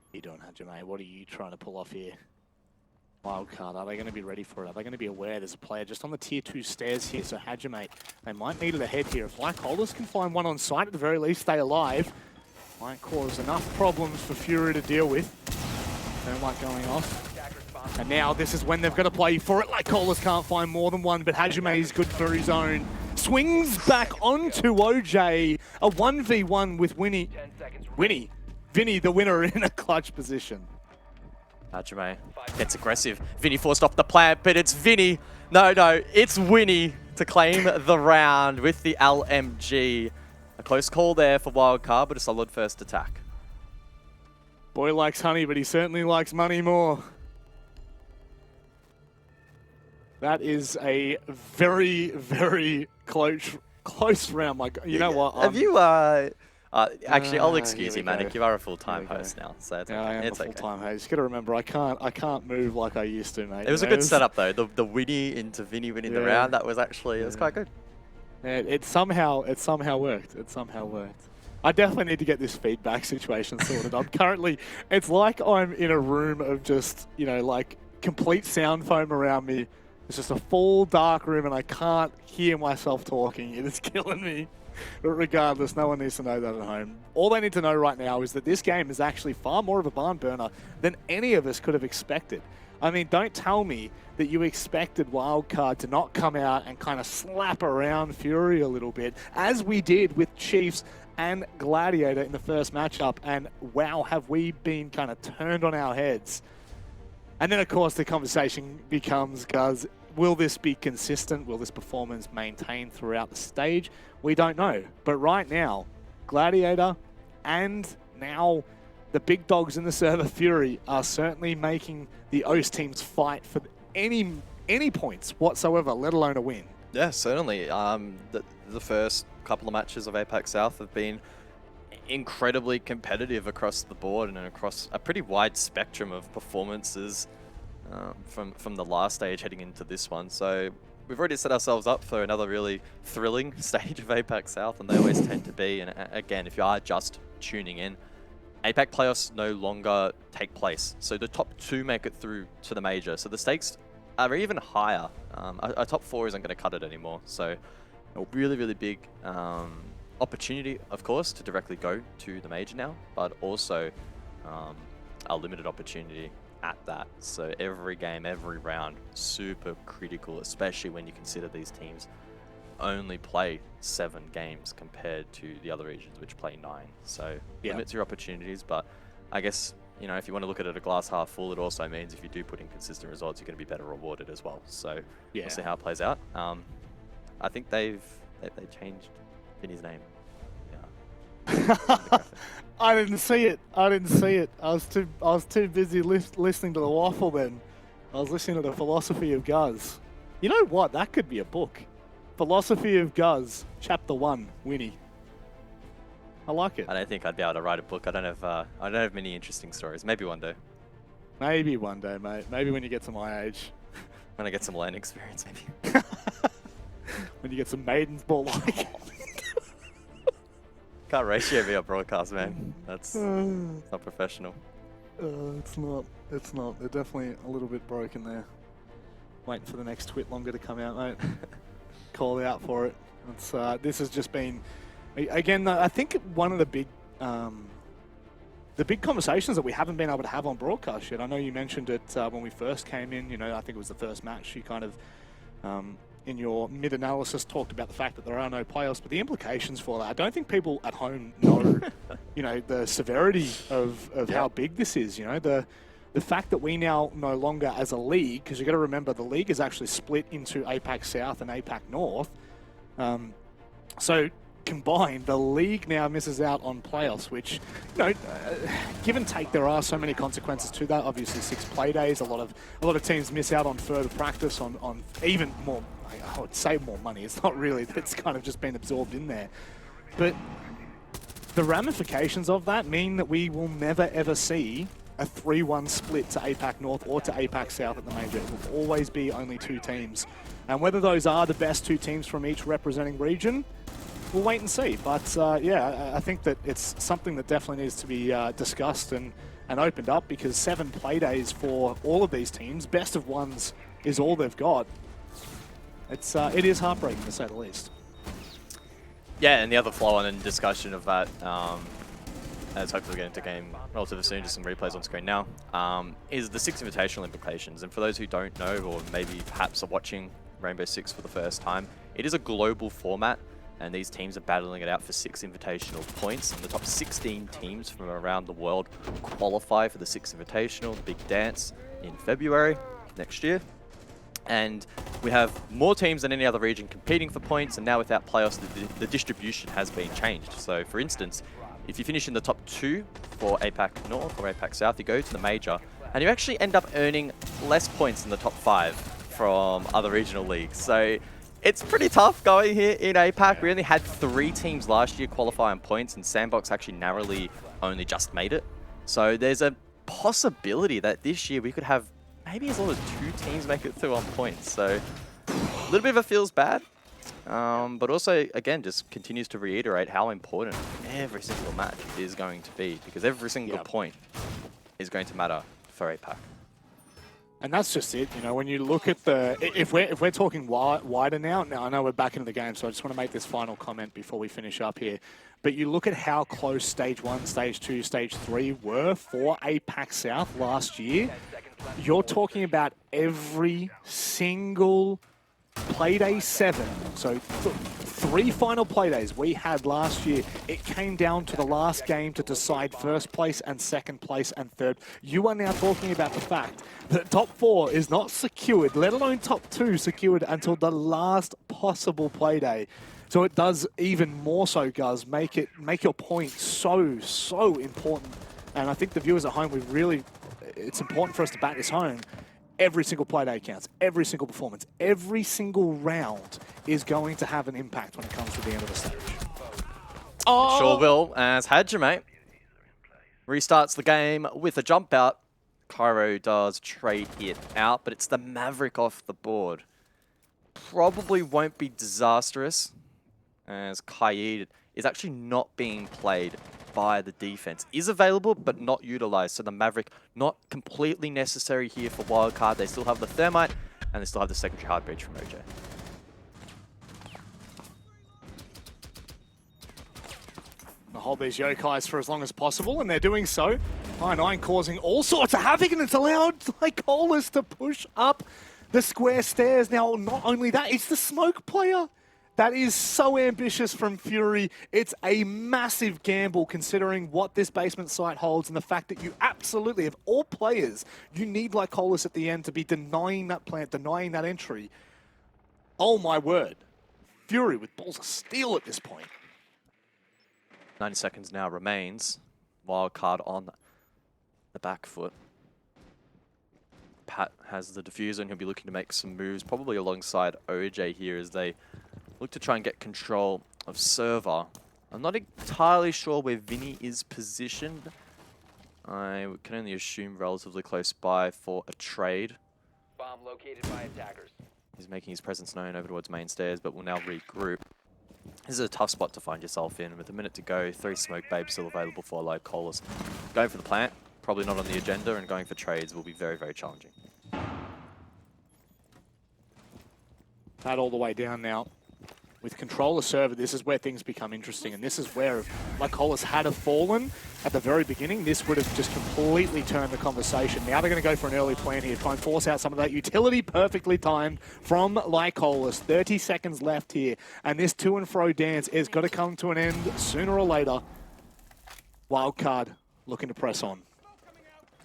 [SPEAKER 4] What are you doing, Hajime? What are you trying to pull off here? Wildcard, are they going to be ready for it? Are they going to be aware there's a player just on the tier 2 stairs here? So Hajime, they might need it ahead here. If Black Holders can find one on site, at the very least stay alive, might cause enough problems for Fury to deal with. Don't like going off. And now this is when they've got to play for it. Like Colas can't find more than one, but Hajime is good for his own. Swings back onto OJ. A 1v1 with Vinny, the winner in a clutch position.
[SPEAKER 5] Hajime gets aggressive. Vinny forced off the plant, but it's Vinny. No, it's Winnie to claim the round with the LMG. A close call there for Wildcard, but a solid first attack.
[SPEAKER 4] Boy likes honey, but he certainly likes money more. That is a very, very close round. Like, you know what?
[SPEAKER 5] Have you, actually, I'll excuse you, Manic. You are a full-time host now, so it's okay.
[SPEAKER 4] I am a full-time host. You got to remember, I can't move like I used to, mate.
[SPEAKER 5] It was a good setup, though. The Winnie into Vinny winning the round, that was actually, it was quite good.
[SPEAKER 4] It somehow worked. It somehow worked. I definitely need to get this feedback situation sorted. I'm currently, it's like I'm in a room of just, you know, like complete sound foam around me. It's just a full dark room and I can't hear myself talking. It is killing me. But regardless, no one needs to know that at home. All they need to know right now is that this game is actually far more of a barn burner than any of us could have expected. I mean, don't tell me that you expected Wildcard to not come out and kind of slap around Fury a little bit, as we did with Chiefs and Gladiator in the first matchup, and wow, have we been kind of turned on our heads. And then, of course, the conversation becomes, guys, will this be consistent? Will this performance maintain throughout the stage? We don't know. But right now, Gladiator and now the big dogs in the server, Fury, are certainly making the OS teams fight for any points whatsoever, let alone a win.
[SPEAKER 5] Yeah, certainly. The first couple of matches of APAC South have been incredibly competitive across the board and across a pretty wide spectrum of performances from the last stage heading into this one. So we've already set ourselves up for another really thrilling stage of APAC South, and they always tend to be. And again, if you are just tuning in, APAC playoffs no longer take place. So the top 2 make it through to the major. So the stakes are even higher. A top 4 isn't going to cut it anymore. So a really, really big opportunity, of course, to directly go to the major now, but also a limited opportunity at that. So every game, every round, super critical, especially when you consider these teams only play 7 games compared to the other regions, which play 9. So limits your opportunities, but I guess, you know, if you want to look at it a glass half full, it also means if you do put in consistent results, you're going to be better rewarded as well. So we'll see how it plays out. I think they've changed Vinny's name. Yeah.
[SPEAKER 4] I didn't see it. I was too busy listening to the waffle then. I was listening to the Philosophy of Guz. You know what? That could be a book. Philosophy of Guz, Chapter 1, Winnie. I like it.
[SPEAKER 5] I don't think I'd be able to write a book. I don't have many interesting stories. Maybe one day.
[SPEAKER 4] Maybe one day, mate. Maybe when you get to my age.
[SPEAKER 5] When I get some land experience, maybe.
[SPEAKER 4] When you get some maidens ball like.
[SPEAKER 5] Can't ratio me on broadcast, man. That's not professional.
[SPEAKER 4] It's not. It's not. They're definitely a little bit broken there. Waiting for the next twit longer to come out, mate. Call out for it. It's, this has just been, again, I think one of the big conversations that we haven't been able to have on broadcast yet. I know you mentioned it when we first came in. You know, I think it was the first match. You kind of, in your mid-analysis, talked about the fact that there are no playoffs, but the implications for that. I don't think people at home know, you know, the severity of how big this is. You know, the fact that we now no longer as a league, because you've got to remember the league is actually split into APAC South and APAC North. So combined, the league now misses out on playoffs, which, you know, give and take, there are so many consequences to that. Obviously, 6 play days. A lot of teams miss out on further practice, on even more. I would say more money. It's not really. It's kind of just been absorbed in there. But the ramifications of that mean that we will never ever see a 3-1 split to APAC North or to APAC South at the major. It will always be only 2 teams. And whether those are the best 2 teams from each representing region, we'll wait and see. But yeah, I think that it's something that definitely needs to be discussed and opened up, because 7 play days for all of these teams, best of ones is all they've got. It is heartbreaking, to say the least.
[SPEAKER 5] Yeah, and the other flow-on and discussion of that, as hopefully we get into game relatively soon, just some replays on screen now, is the 6 invitational implications. And for those who don't know, or maybe perhaps are watching Rainbow Six for the first time, it is a global format, and these teams are battling it out for 6 invitational points. And the top 16 teams from around the world qualify for the 6 invitational, the big dance in February next year. And we have more teams than any other region competing for points, and now without playoffs, the distribution has been changed. So for instance, if you finish in the top 2 for APAC North or APAC South, you go to the major, and you actually end up earning less points than the top 5 from other regional leagues. So it's pretty tough going here in APAC. We only had 3 teams last year qualify on points, and Sandbox actually narrowly only just made it. So there's a possibility that this year we could have maybe as little as 2 teams make it through on points. So a little bit of a feels bad. But also, again, just continues to reiterate how important every single match is going to be, because every single point is going to matter for APAC.
[SPEAKER 4] And that's just it, you know, when you look at the, if we're talking wider now, I know we're back into the game, so I just want to make this final comment before we finish up here. But you look at how close Stage 1, Stage 2, Stage 3 were for APAC South last year. You're talking about every single Playday 7, so 3 final Playdays we had last year. It came down to the last game to decide first place and second place and third. You are now talking about the fact that top 4 is not secured, let alone top 2 secured, until the last possible Playday. So it does even more so, Guz, make your point so important. And I think the viewers at home, it's important for us to back this home. Every single Playday counts. Every single performance. Every single round is going to have an impact when it comes to the end of the stage.
[SPEAKER 5] Oh! Sure will, as Hajime restarts the game with a jump out. Cairo does trade it out, but it's the Maverick off the board. Probably won't be disastrous, as Kaid is actually not being played by the defense. Is available, but not utilized. So the Maverick, not completely necessary here for Wildcard. They still have the Thermite, and they still have the secondary hard breach from OJ.
[SPEAKER 4] They'll hold these yokais for as long as possible, and they're doing so. I9 causing all sorts of havoc, and it's allowed Lycolis to push up the square stairs. Now, not only that, it's the smoke player. That is so ambitious from Fury. It's a massive gamble considering what this basement site holds and the fact that you absolutely, of all players, you need Lycolis at the end to be denying that plant, denying that entry. Oh my word. Fury with balls of steel at this point.
[SPEAKER 5] 90 seconds now remains. Wildcard on the back foot. Pat has the diffuser and he'll be looking to make some moves, probably alongside OJ here as they look to try and get control of server. I'm not entirely sure where Vinny is positioned. I can only assume relatively close by for a trade.
[SPEAKER 6] Bomb located by attackers.
[SPEAKER 5] He's making his presence known over towards main stairs, but will now regroup. This is a tough spot to find yourself in. With a minute to go, 3 smoke babes still available for Lycolis. Going for the plant. probably not on the agenda, and going for trades will be very, very challenging.
[SPEAKER 4] That all the way down now. With controller server, this is where things become interesting, and this is where, if Lycolis had have fallen at the very beginning, this would have just completely turned the conversation. Now they're going to go for an early plan here, try and force out some of that utility, perfectly timed from Lycolis. 30 seconds left here, and this to and fro dance is got to come to an end sooner or later. WILDCARD looking to press on.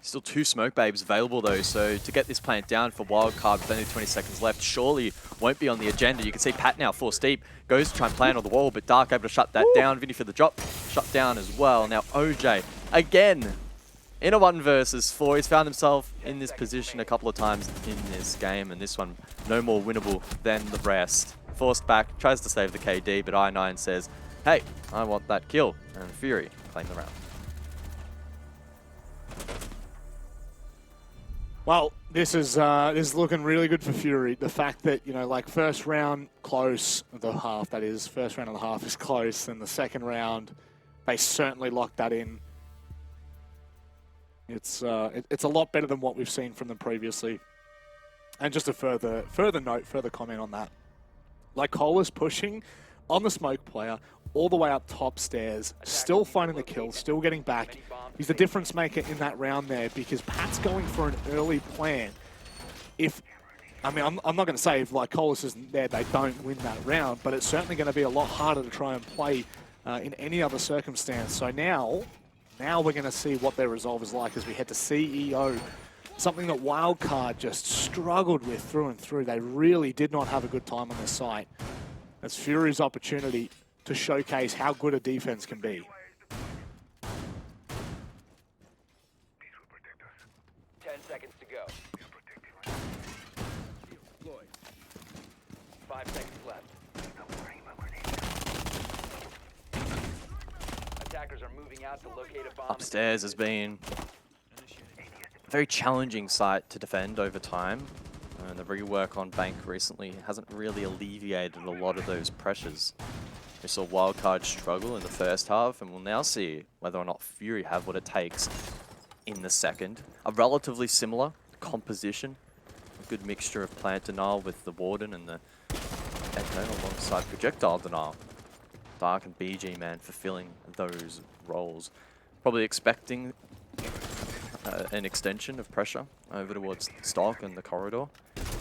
[SPEAKER 5] Still 2 smoke babes available though, so to get this plant down for WILDCARD with only 20 seconds left surely won't be on the agenda. You can see Pat now forced deep, goes to try and plant on the wall, but Dark able to shut that down. Vinny for the drop, shut down as well. Now OJ, again, in a 1 versus 4. He's found himself in this position a couple of times in this game, and this one no more winnable than the rest. Forced back, tries to save the KD, but I9 says, hey, I want that kill, and Fury claim the round.
[SPEAKER 4] Well, this is looking really good for Fury. The fact that, you know, like first round close, the half that is, first round of the half is close, and the second round, they certainly locked that in. It's a lot better than what we've seen from them previously. And just a further comment on that. Lycolis pushing on the smoke player all the way up top stairs, still finding the kill, still getting back. He's the difference maker in that round there because Pat's going for an early plan. I'm not going to say if Lycolis isn't there, they don't win that round, but it's certainly going to be a lot harder to try and play in any other circumstance. So now we're going to see what their resolve is like as we head to CEO. Something that WILDCARD just struggled with through and through. They really did not have a good time on this site. That's Fury's opportunity to showcase how good a defense can be.
[SPEAKER 6] 10 seconds to go. 5 seconds left. Attackers are moving out to locate a bomb.
[SPEAKER 5] Upstairs has been a very challenging site to defend over time. And the rework on Bank recently hasn't really alleviated a lot of those pressures. We saw WILDCARD struggle in the first half, and we'll now see whether or not Fury have what it takes in the second. A relatively similar composition, a good mixture of plant denial with the Warden and the Echo alongside projectile denial. Dark and BG Man fulfilling those roles. Probably expecting an extension of pressure over towards Stock and the corridor.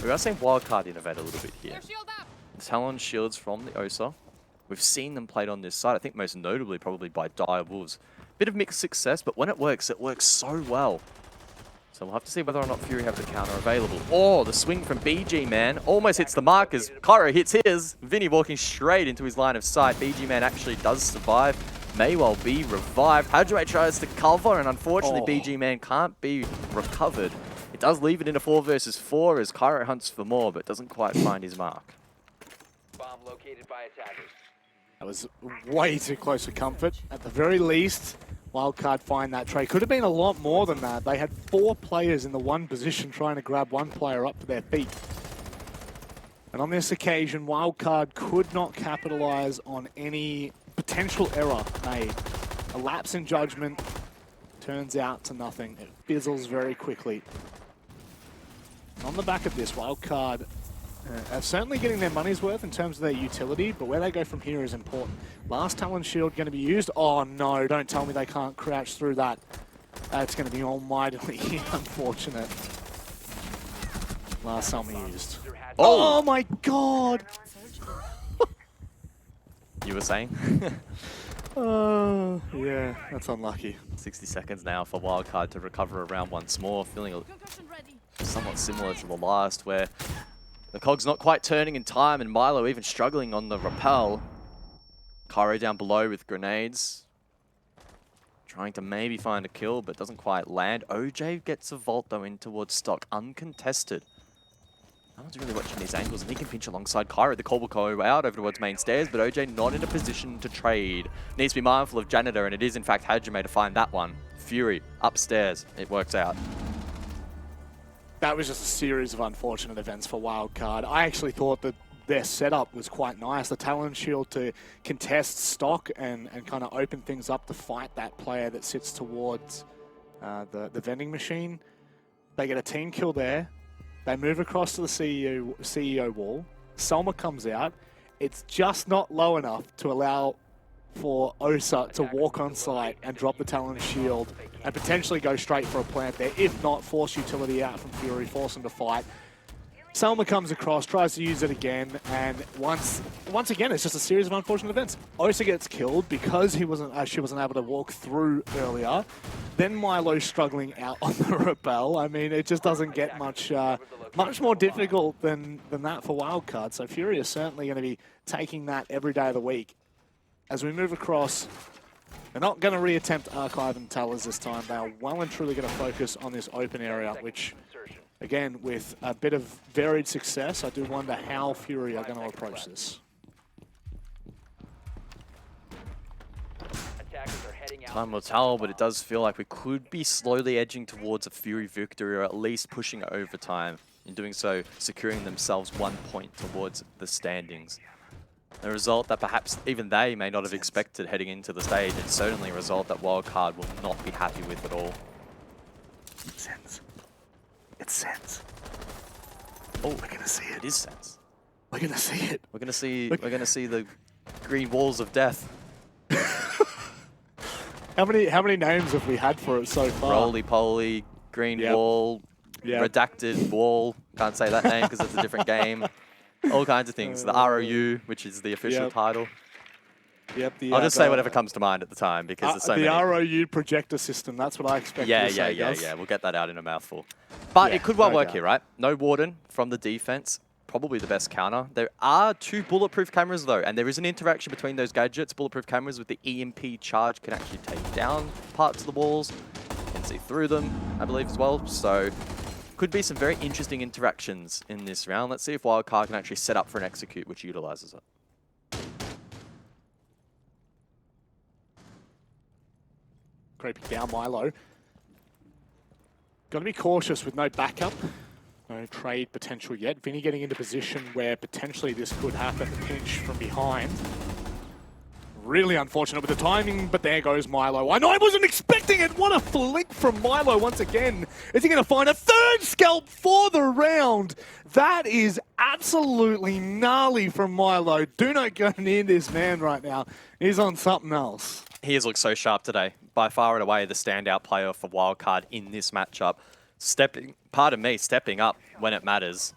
[SPEAKER 5] We're going to see WILDCARD innovate a little bit here. The Talon shields from the OSA. We've seen them played on this side, I think most notably probably by Dire Wolves. Bit of mixed success, but when it works so well. So we'll have to see whether or not Fury have the counter available. Oh, the swing from BG Man almost hits the mark as Cairo hits his. Vinny walking straight into his line of sight. BG Man actually does survive. May well be revived. Hajime tries to cover, and unfortunately BG Man can't be recovered. It does leave it in a 4 versus 4 as Cairo hunts for more, but doesn't quite find his mark.
[SPEAKER 6] Bomb located by attackers.
[SPEAKER 4] That was way too close for comfort. At the very least, WILDCARD find that trade. Could have been a lot more than that. They had 4 players in the one position trying to grab one player up to their feet. And on this occasion, WILDCARD could not capitalize on any potential error made. A lapse in judgment turns out to nothing. It fizzles very quickly. On the back of this, WILDCARD are certainly getting their money's worth in terms of their utility, but where they go from here is important. Last Talon shield going to be used. Oh no, don't tell me they can't crouch through that. That's going to be almightily unfortunate. Last Summer used. Oh my god!
[SPEAKER 5] You were saying?
[SPEAKER 4] Yeah, that's unlucky.
[SPEAKER 5] 60 seconds now for WILDCARD to recover around once more, feeling somewhat similar to the last, where the cog's not quite turning in time, and Milo even struggling on the rappel. Cairo down below with grenades. Trying to maybe find a kill, but doesn't quite land. OJ gets a vault, though, in towards Stock, uncontested. No one's really watching these angles, and he can pinch alongside Cairo. The call will go out over towards main stairs, but OJ not in a position to trade. Needs to be mindful of Janitor, and it is, in fact, Hajime to find that one. Fury, upstairs. It works out.
[SPEAKER 4] That was just a series of unfortunate events for WILDCARD. I actually thought that their setup was quite nice. The Talon shield to contest Stock and kind of open things up to fight that player that sits towards the vending machine. They get a team kill there. They move across to the CEO wall. Selma comes out. It's just not low enough to allow for Osa to walk on site and drop the Talon shield and potentially go straight for a plant there. If not, force utility out from Fury, force him to fight. Selma comes across, tries to use it again, and once again, it's just a series of unfortunate events. Osa gets killed because she wasn't able to walk through earlier. Then Milo struggling out on the rappel. I mean, it just doesn't get much more difficult than that for Wildcard. So Fury is certainly going to be taking that every day of the week. As we move across, they're not going to reattempt Archive and Tellers this time. They are well and truly going to focus on this open area, which, again, with a bit of varied success, I do wonder how Fury are going to approach this.
[SPEAKER 5] Time will tell, but it does feel like we could be slowly edging towards a Fury victory, or at least pushing overtime. In doing so, securing themselves 1 point towards the standings. A result that perhaps even they may not have expected heading into the stage, and certainly a result that Wildcard will not be happy with at all.
[SPEAKER 4] Sense. It's Sense.
[SPEAKER 5] Oh, we're gonna see it. It is Sense.
[SPEAKER 4] We're gonna see it.
[SPEAKER 5] We're gonna see the green walls of death.
[SPEAKER 4] How many names have we had for it so far?
[SPEAKER 5] Roly-poly, green wall, redacted wall. Can't say that name because it's a different game. All kinds of things. The ROU, which is the official title.
[SPEAKER 4] Yep.
[SPEAKER 5] I'll just say whatever comes to mind at the time because there's so many.
[SPEAKER 4] The ROU projector system. That's what I expect.
[SPEAKER 5] Yeah. We'll get that out in a mouthful. But it could well work here, right? No Warden from the defense. Probably the best counter. There are 2 bulletproof cameras though, and there is an interaction between those gadgets. Bulletproof cameras with the EMP charge can actually take down parts of the walls. You can see through them, I believe, as well. So could be some very interesting interactions in this round. Let's see if Wildcard can actually set up for an execute which utilizes it.
[SPEAKER 4] Creeping down Milo. Got to be cautious with no backup. No trade potential yet. Vinny getting into position where potentially this could happen. The pinch from behind. Really unfortunate with the timing, but there goes Milo. I know I wasn't expecting it. What a flick from Milo once again. Is he going to find a 3rd scalp for the round? That is absolutely gnarly from Milo. Do not go near this man right now. He's on something else.
[SPEAKER 5] He has looked so sharp today. By far and away the standout player for Wildcard in this matchup. Stepping up when it matters.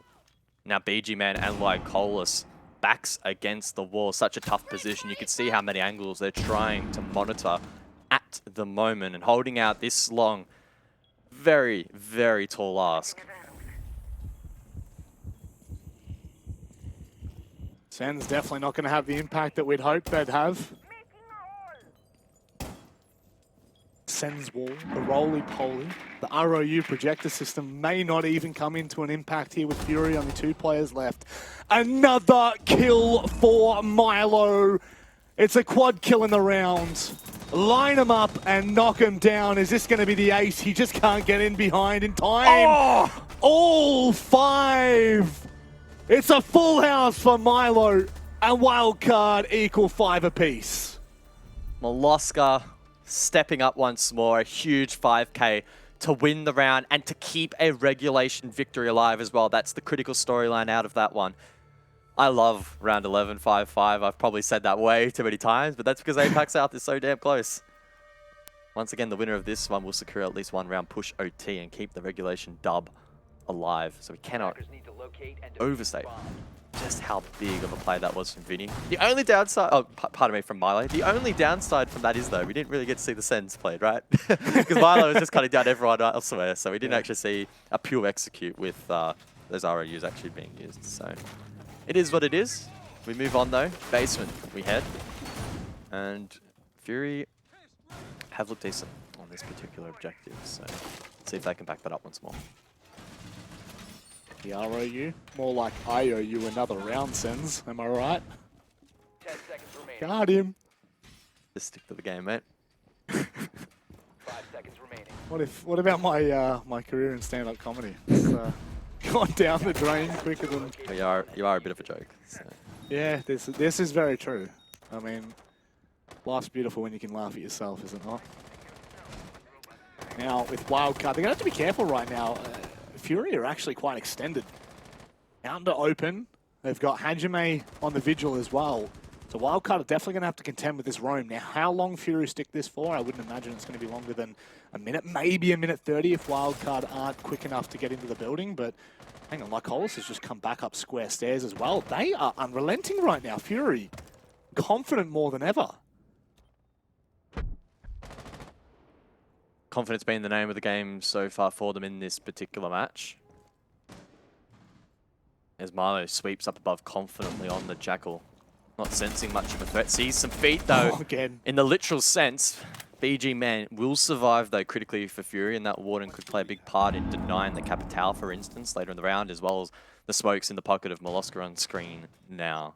[SPEAKER 5] Now BG Man and Lycolis backs against the wall. Such a tough position. You can see how many angles they're trying to monitor at the moment, and holding out this long. Very, very tall ask.
[SPEAKER 4] Sen's definitely not going to have the impact that we'd hoped they'd have. Sen's wall, the roly-poly, the ROU projector system may not even come into an impact here with Fury, only 2 players left. Another kill for Milo. It's a quad kill in the round. Line him up and knock him down. Is this going to be the ace? He just can't get in behind in time. Oh! All 5. It's a full house for Milo, and Wildcard equal 5 apiece.
[SPEAKER 5] Molosca stepping up once more, a huge 5K to win the round and to keep a regulation victory alive as well. That's the critical storyline out of that one. I love round 11, 5-5. I've probably said that way too many times, but that's because APAC South is so damn close. Once again, the winner of this one will secure at least 1 round push OT and keep the regulation dub alive. So we cannot overstate just how big of a play that was from Vinny. The only downside, pardon me, from Milo. The only downside from that is, though, we didn't really get to see the sends played, right? Because Milo was just cutting down everyone elsewhere, so we didn't actually see a pure execute with those ROUs actually being used. So it is what it is. We move on, though. Basement, we head. And Fury have looked decent on this particular objective, so let's see if they can back that up once more.
[SPEAKER 4] The ROU, more like I owe you another round, Sens. Am I right?
[SPEAKER 6] 10 seconds remaining.
[SPEAKER 4] Got him.
[SPEAKER 5] Just stick to the game, mate.
[SPEAKER 6] 5 seconds remaining.
[SPEAKER 4] What about my my career in stand-up comedy? It's gone down the drain quicker than.
[SPEAKER 5] You are a bit of a joke. So.
[SPEAKER 4] Yeah, this is very true. I mean, life's beautiful when you can laugh at yourself, is it not? Now, with Wildcard, they're going to have to be careful right now. Fury are actually quite extended. Out into open. They've got Hajime on the Vigil as well. So Wildcard are definitely going to have to contend with this roam. Now, how long Fury stick this for? I wouldn't imagine it's going to be longer than a minute, maybe a minute 30 if Wildcard aren't quick enough to get into the building. But hang on, Lycolis has just come back up square stairs as well. They are unrelenting right now. Fury, confident more than ever.
[SPEAKER 5] Confidence being the name of the game so far for them in this particular match. As Milo sweeps up above confidently on the Jackal. Not sensing much of a threat. Sees some feet though.
[SPEAKER 4] Again.
[SPEAKER 5] In the literal sense, BG Man will survive though critically for Fury, and that Warden could play a big part in denying the Capital, for instance, later in the round, as well as the smokes in the pocket of Molosca on screen now.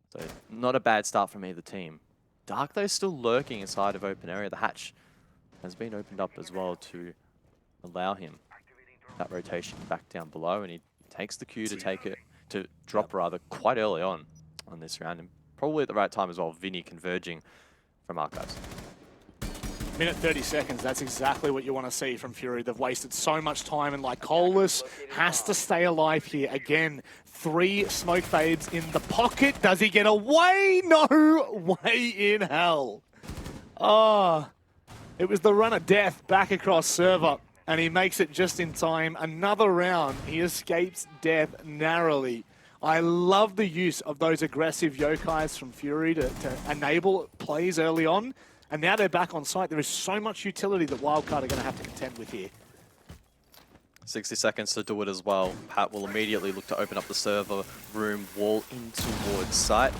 [SPEAKER 5] So not a bad start from either team. Dark though still lurking inside of open area. The hatch has been opened up as well to allow him that rotation back down below, and he takes the cue to take it, to drop rather, quite early on this round, and probably at the right time as well. Vinny converging from Archives.
[SPEAKER 4] Minute 30 seconds, that's exactly what you want to see from Fury. They've wasted so much time, and Lycolis has to stay alive here. Again, 3 smoke fades in the pocket. Does he get away? No way in hell. Oh, it was the run of death back across server, and he makes it just in time. Another round, he escapes death narrowly. I love the use of those aggressive yokais from Fury to enable plays early on. And now they're back on site. There is so much utility that Wildcard are going to have to contend with here.
[SPEAKER 5] 60 seconds to do it as well. Pat will immediately look to open up the server room wall in towards site.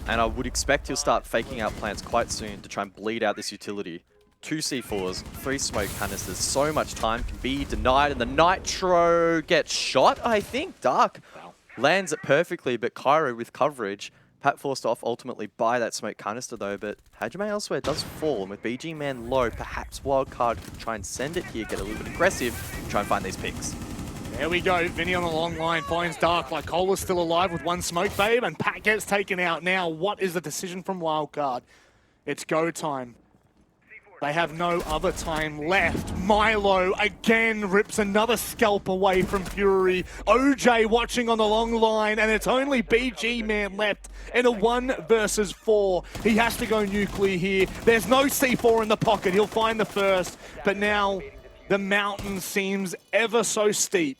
[SPEAKER 5] And I would expect he'll start faking out plants quite soon to try and bleed out this utility. 2 C4s, 3 smoke canisters. So much time can be denied, and the Nitro gets shot, I think. Dark lands it perfectly, but Cairo with coverage. Pat forced off ultimately by that smoke canister though, but Hajime elsewhere does fall, and with BG Man low, perhaps Wildcard could try and send it here, get a little bit aggressive, try and find these picks.
[SPEAKER 4] There we go. Vinny on the long line finds Dark. Lycola's still alive with 1 smoke babe, and Pat gets taken out. Now, what is the decision from Wildcard? It's go time. They have no other time left. Milo again rips another scalp away from Fury. OJ watching on the long line, and it's only BG Man left in a 1 versus 4. He has to go nuclear here. There's no C4 in the pocket. He'll find the first, but now the mountain seems ever so steep.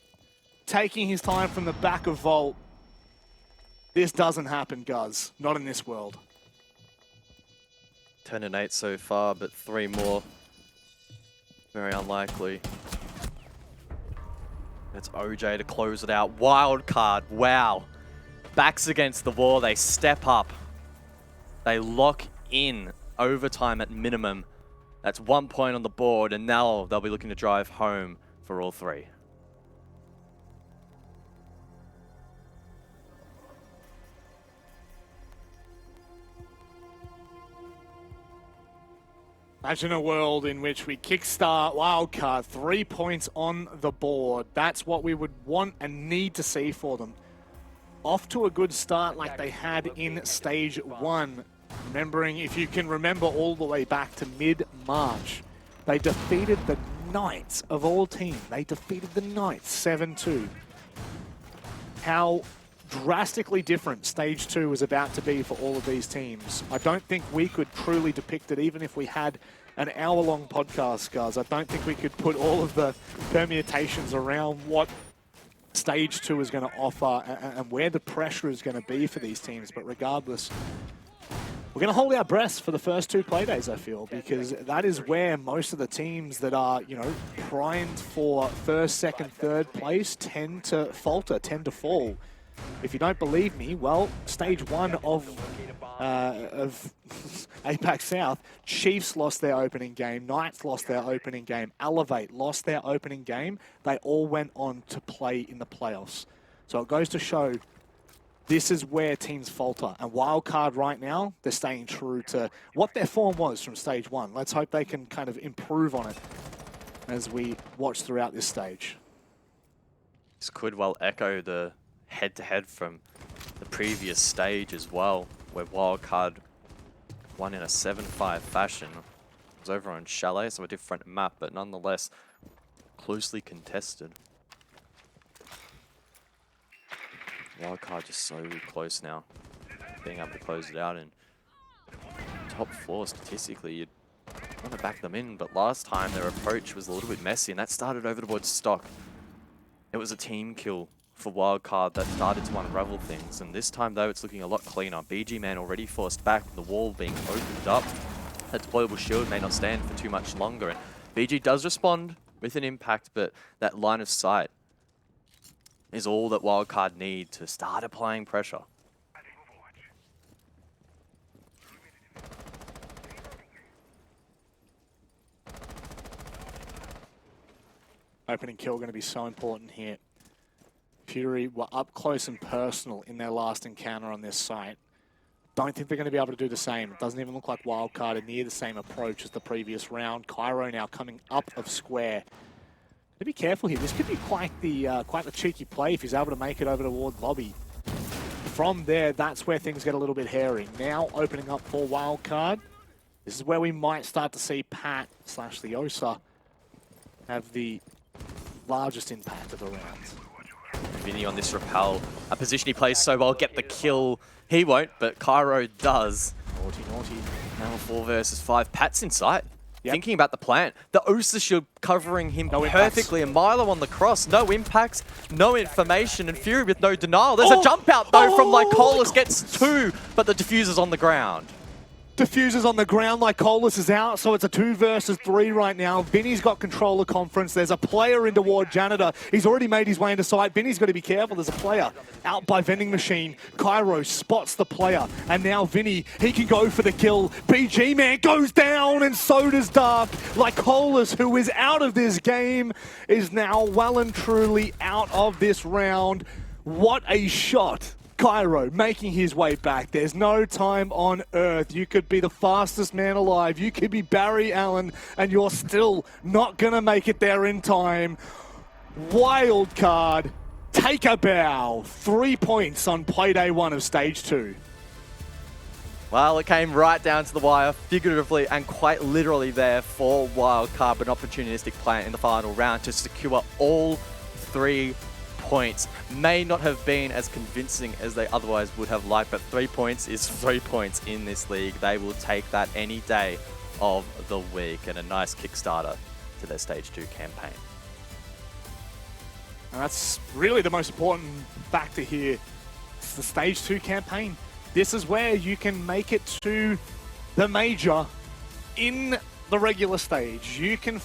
[SPEAKER 4] Taking his time from the back of Vault. This doesn't happen, Guz. Not in this world.
[SPEAKER 5] 10 and 8 so far, but 3 more. Very unlikely. It's OJ to close it out. Wildcard, wow. Backs against the wall, they step up. They lock in overtime at minimum. That's 1 point on the board, and now they'll be looking to drive home for all 3.
[SPEAKER 4] Imagine a world in which we kickstart Wildcard, 3 points on the board. That's what we would want and need to see for them. Off to a good start like they had in Stage 1. Remembering, if you can remember all the way back to mid-March, they defeated the Knights of all teams. They defeated the Knights 7-2. How drastically different Stage 2 was about to be for all of these teams. I don't think we could truly depict it, even if we had an hour-long podcast, guys. I don't think we could put all of the permutations around what Stage 2 is going to offer and where the pressure is going to be for these teams. But regardless, we're going to hold our breaths for the first 2 playdays, I feel, because that is where most of the teams that are, you know, primed for first, second, third place tend to falter, tend to fall. If you don't believe me, well, Stage 1 of APAC South, Chiefs lost their opening game, Knights lost their opening game, Elevate lost their opening game. They all went on to play in the playoffs. So it goes to show this is where teams falter. And Wildcard right now, they're staying true to what their form was from Stage 1. Let's hope they can kind of improve on it as we watch throughout this stage.
[SPEAKER 5] This could well echo the head-to-head from the previous stage as well, where Wildcard won in a 7-5 fashion. It was over on Chalet, so a different map, but nonetheless closely contested. Wildcard just so close now, being able to close it out. And top floor, statistically, you'd want to back them in, but last time their approach was a little bit messy, and that started over towards Stock. It was a team kill for Wildcard that started to unravel things, and this time though it's looking a lot cleaner. BG Man already forced back, the wall being opened up. That deployable shield may not stand for too much longer, and BG does respond with an impact, but that line of sight is all that Wildcard need to start applying pressure.
[SPEAKER 4] Opening kill going to be so important here. Fury were up close and personal in their last encounter on this site. Don't think they're going to be able to do the same. It doesn't even look like Wildcard are near the same approach as the previous round. Cairo now coming up of square. To be careful here. This could be quite the cheeky play if he's able to make it over toward lobby. From there, that's where things get a little bit hairy. Now opening up for Wildcard. This is where we might start to see Pat / the Osa have the largest impact of the round.
[SPEAKER 5] Vinny on this rappel, a position he plays so well, get the kill. He won't, but Cairo does.
[SPEAKER 4] Naughty, naughty.
[SPEAKER 5] Now 4 versus 5. Pat's in sight.
[SPEAKER 4] Yep.
[SPEAKER 5] Thinking about the plant. The Osa shield covering him perfectly. And Milo on the cross. No impacts, no information, and Fury with no denial. There's a jump out though from Lycolis, gets 2, but the diffuser's on the ground.
[SPEAKER 4] Diffuser's on the ground, Lycolis is out, so it's a 2 versus 3 right now. Vinny's got control of conference. There's a player in toward Janitor. He's already made his way into sight. Vinny's got to be careful. There's a player out by vending machine. Cairo spots the player, and now Vinny, he can go for the kill. BG Man goes down, and so does Dark. Lycolis, who is out of this game, is now well and truly out of this round. What a shot. Cairo making his way back. There's no time on earth. You could be the fastest man alive. You could be Barry Allen, and you're still not going to make it there in time. Wildcard, take a bow. 3 points on Playday 1 of Stage 2.
[SPEAKER 5] Well, it came right down to the wire, figuratively and quite literally there for Wildcard, but an opportunistic plan in the final round to secure all 3 points. May not have been as convincing as they otherwise would have liked, but 3 points is 3 points in this league. They will take that any day of the week, and a nice kickstarter to their Stage 2 campaign.
[SPEAKER 4] And that's really the most important factor here. It's the Stage 2 campaign. This is where you can make it to the major in the regular stage. You can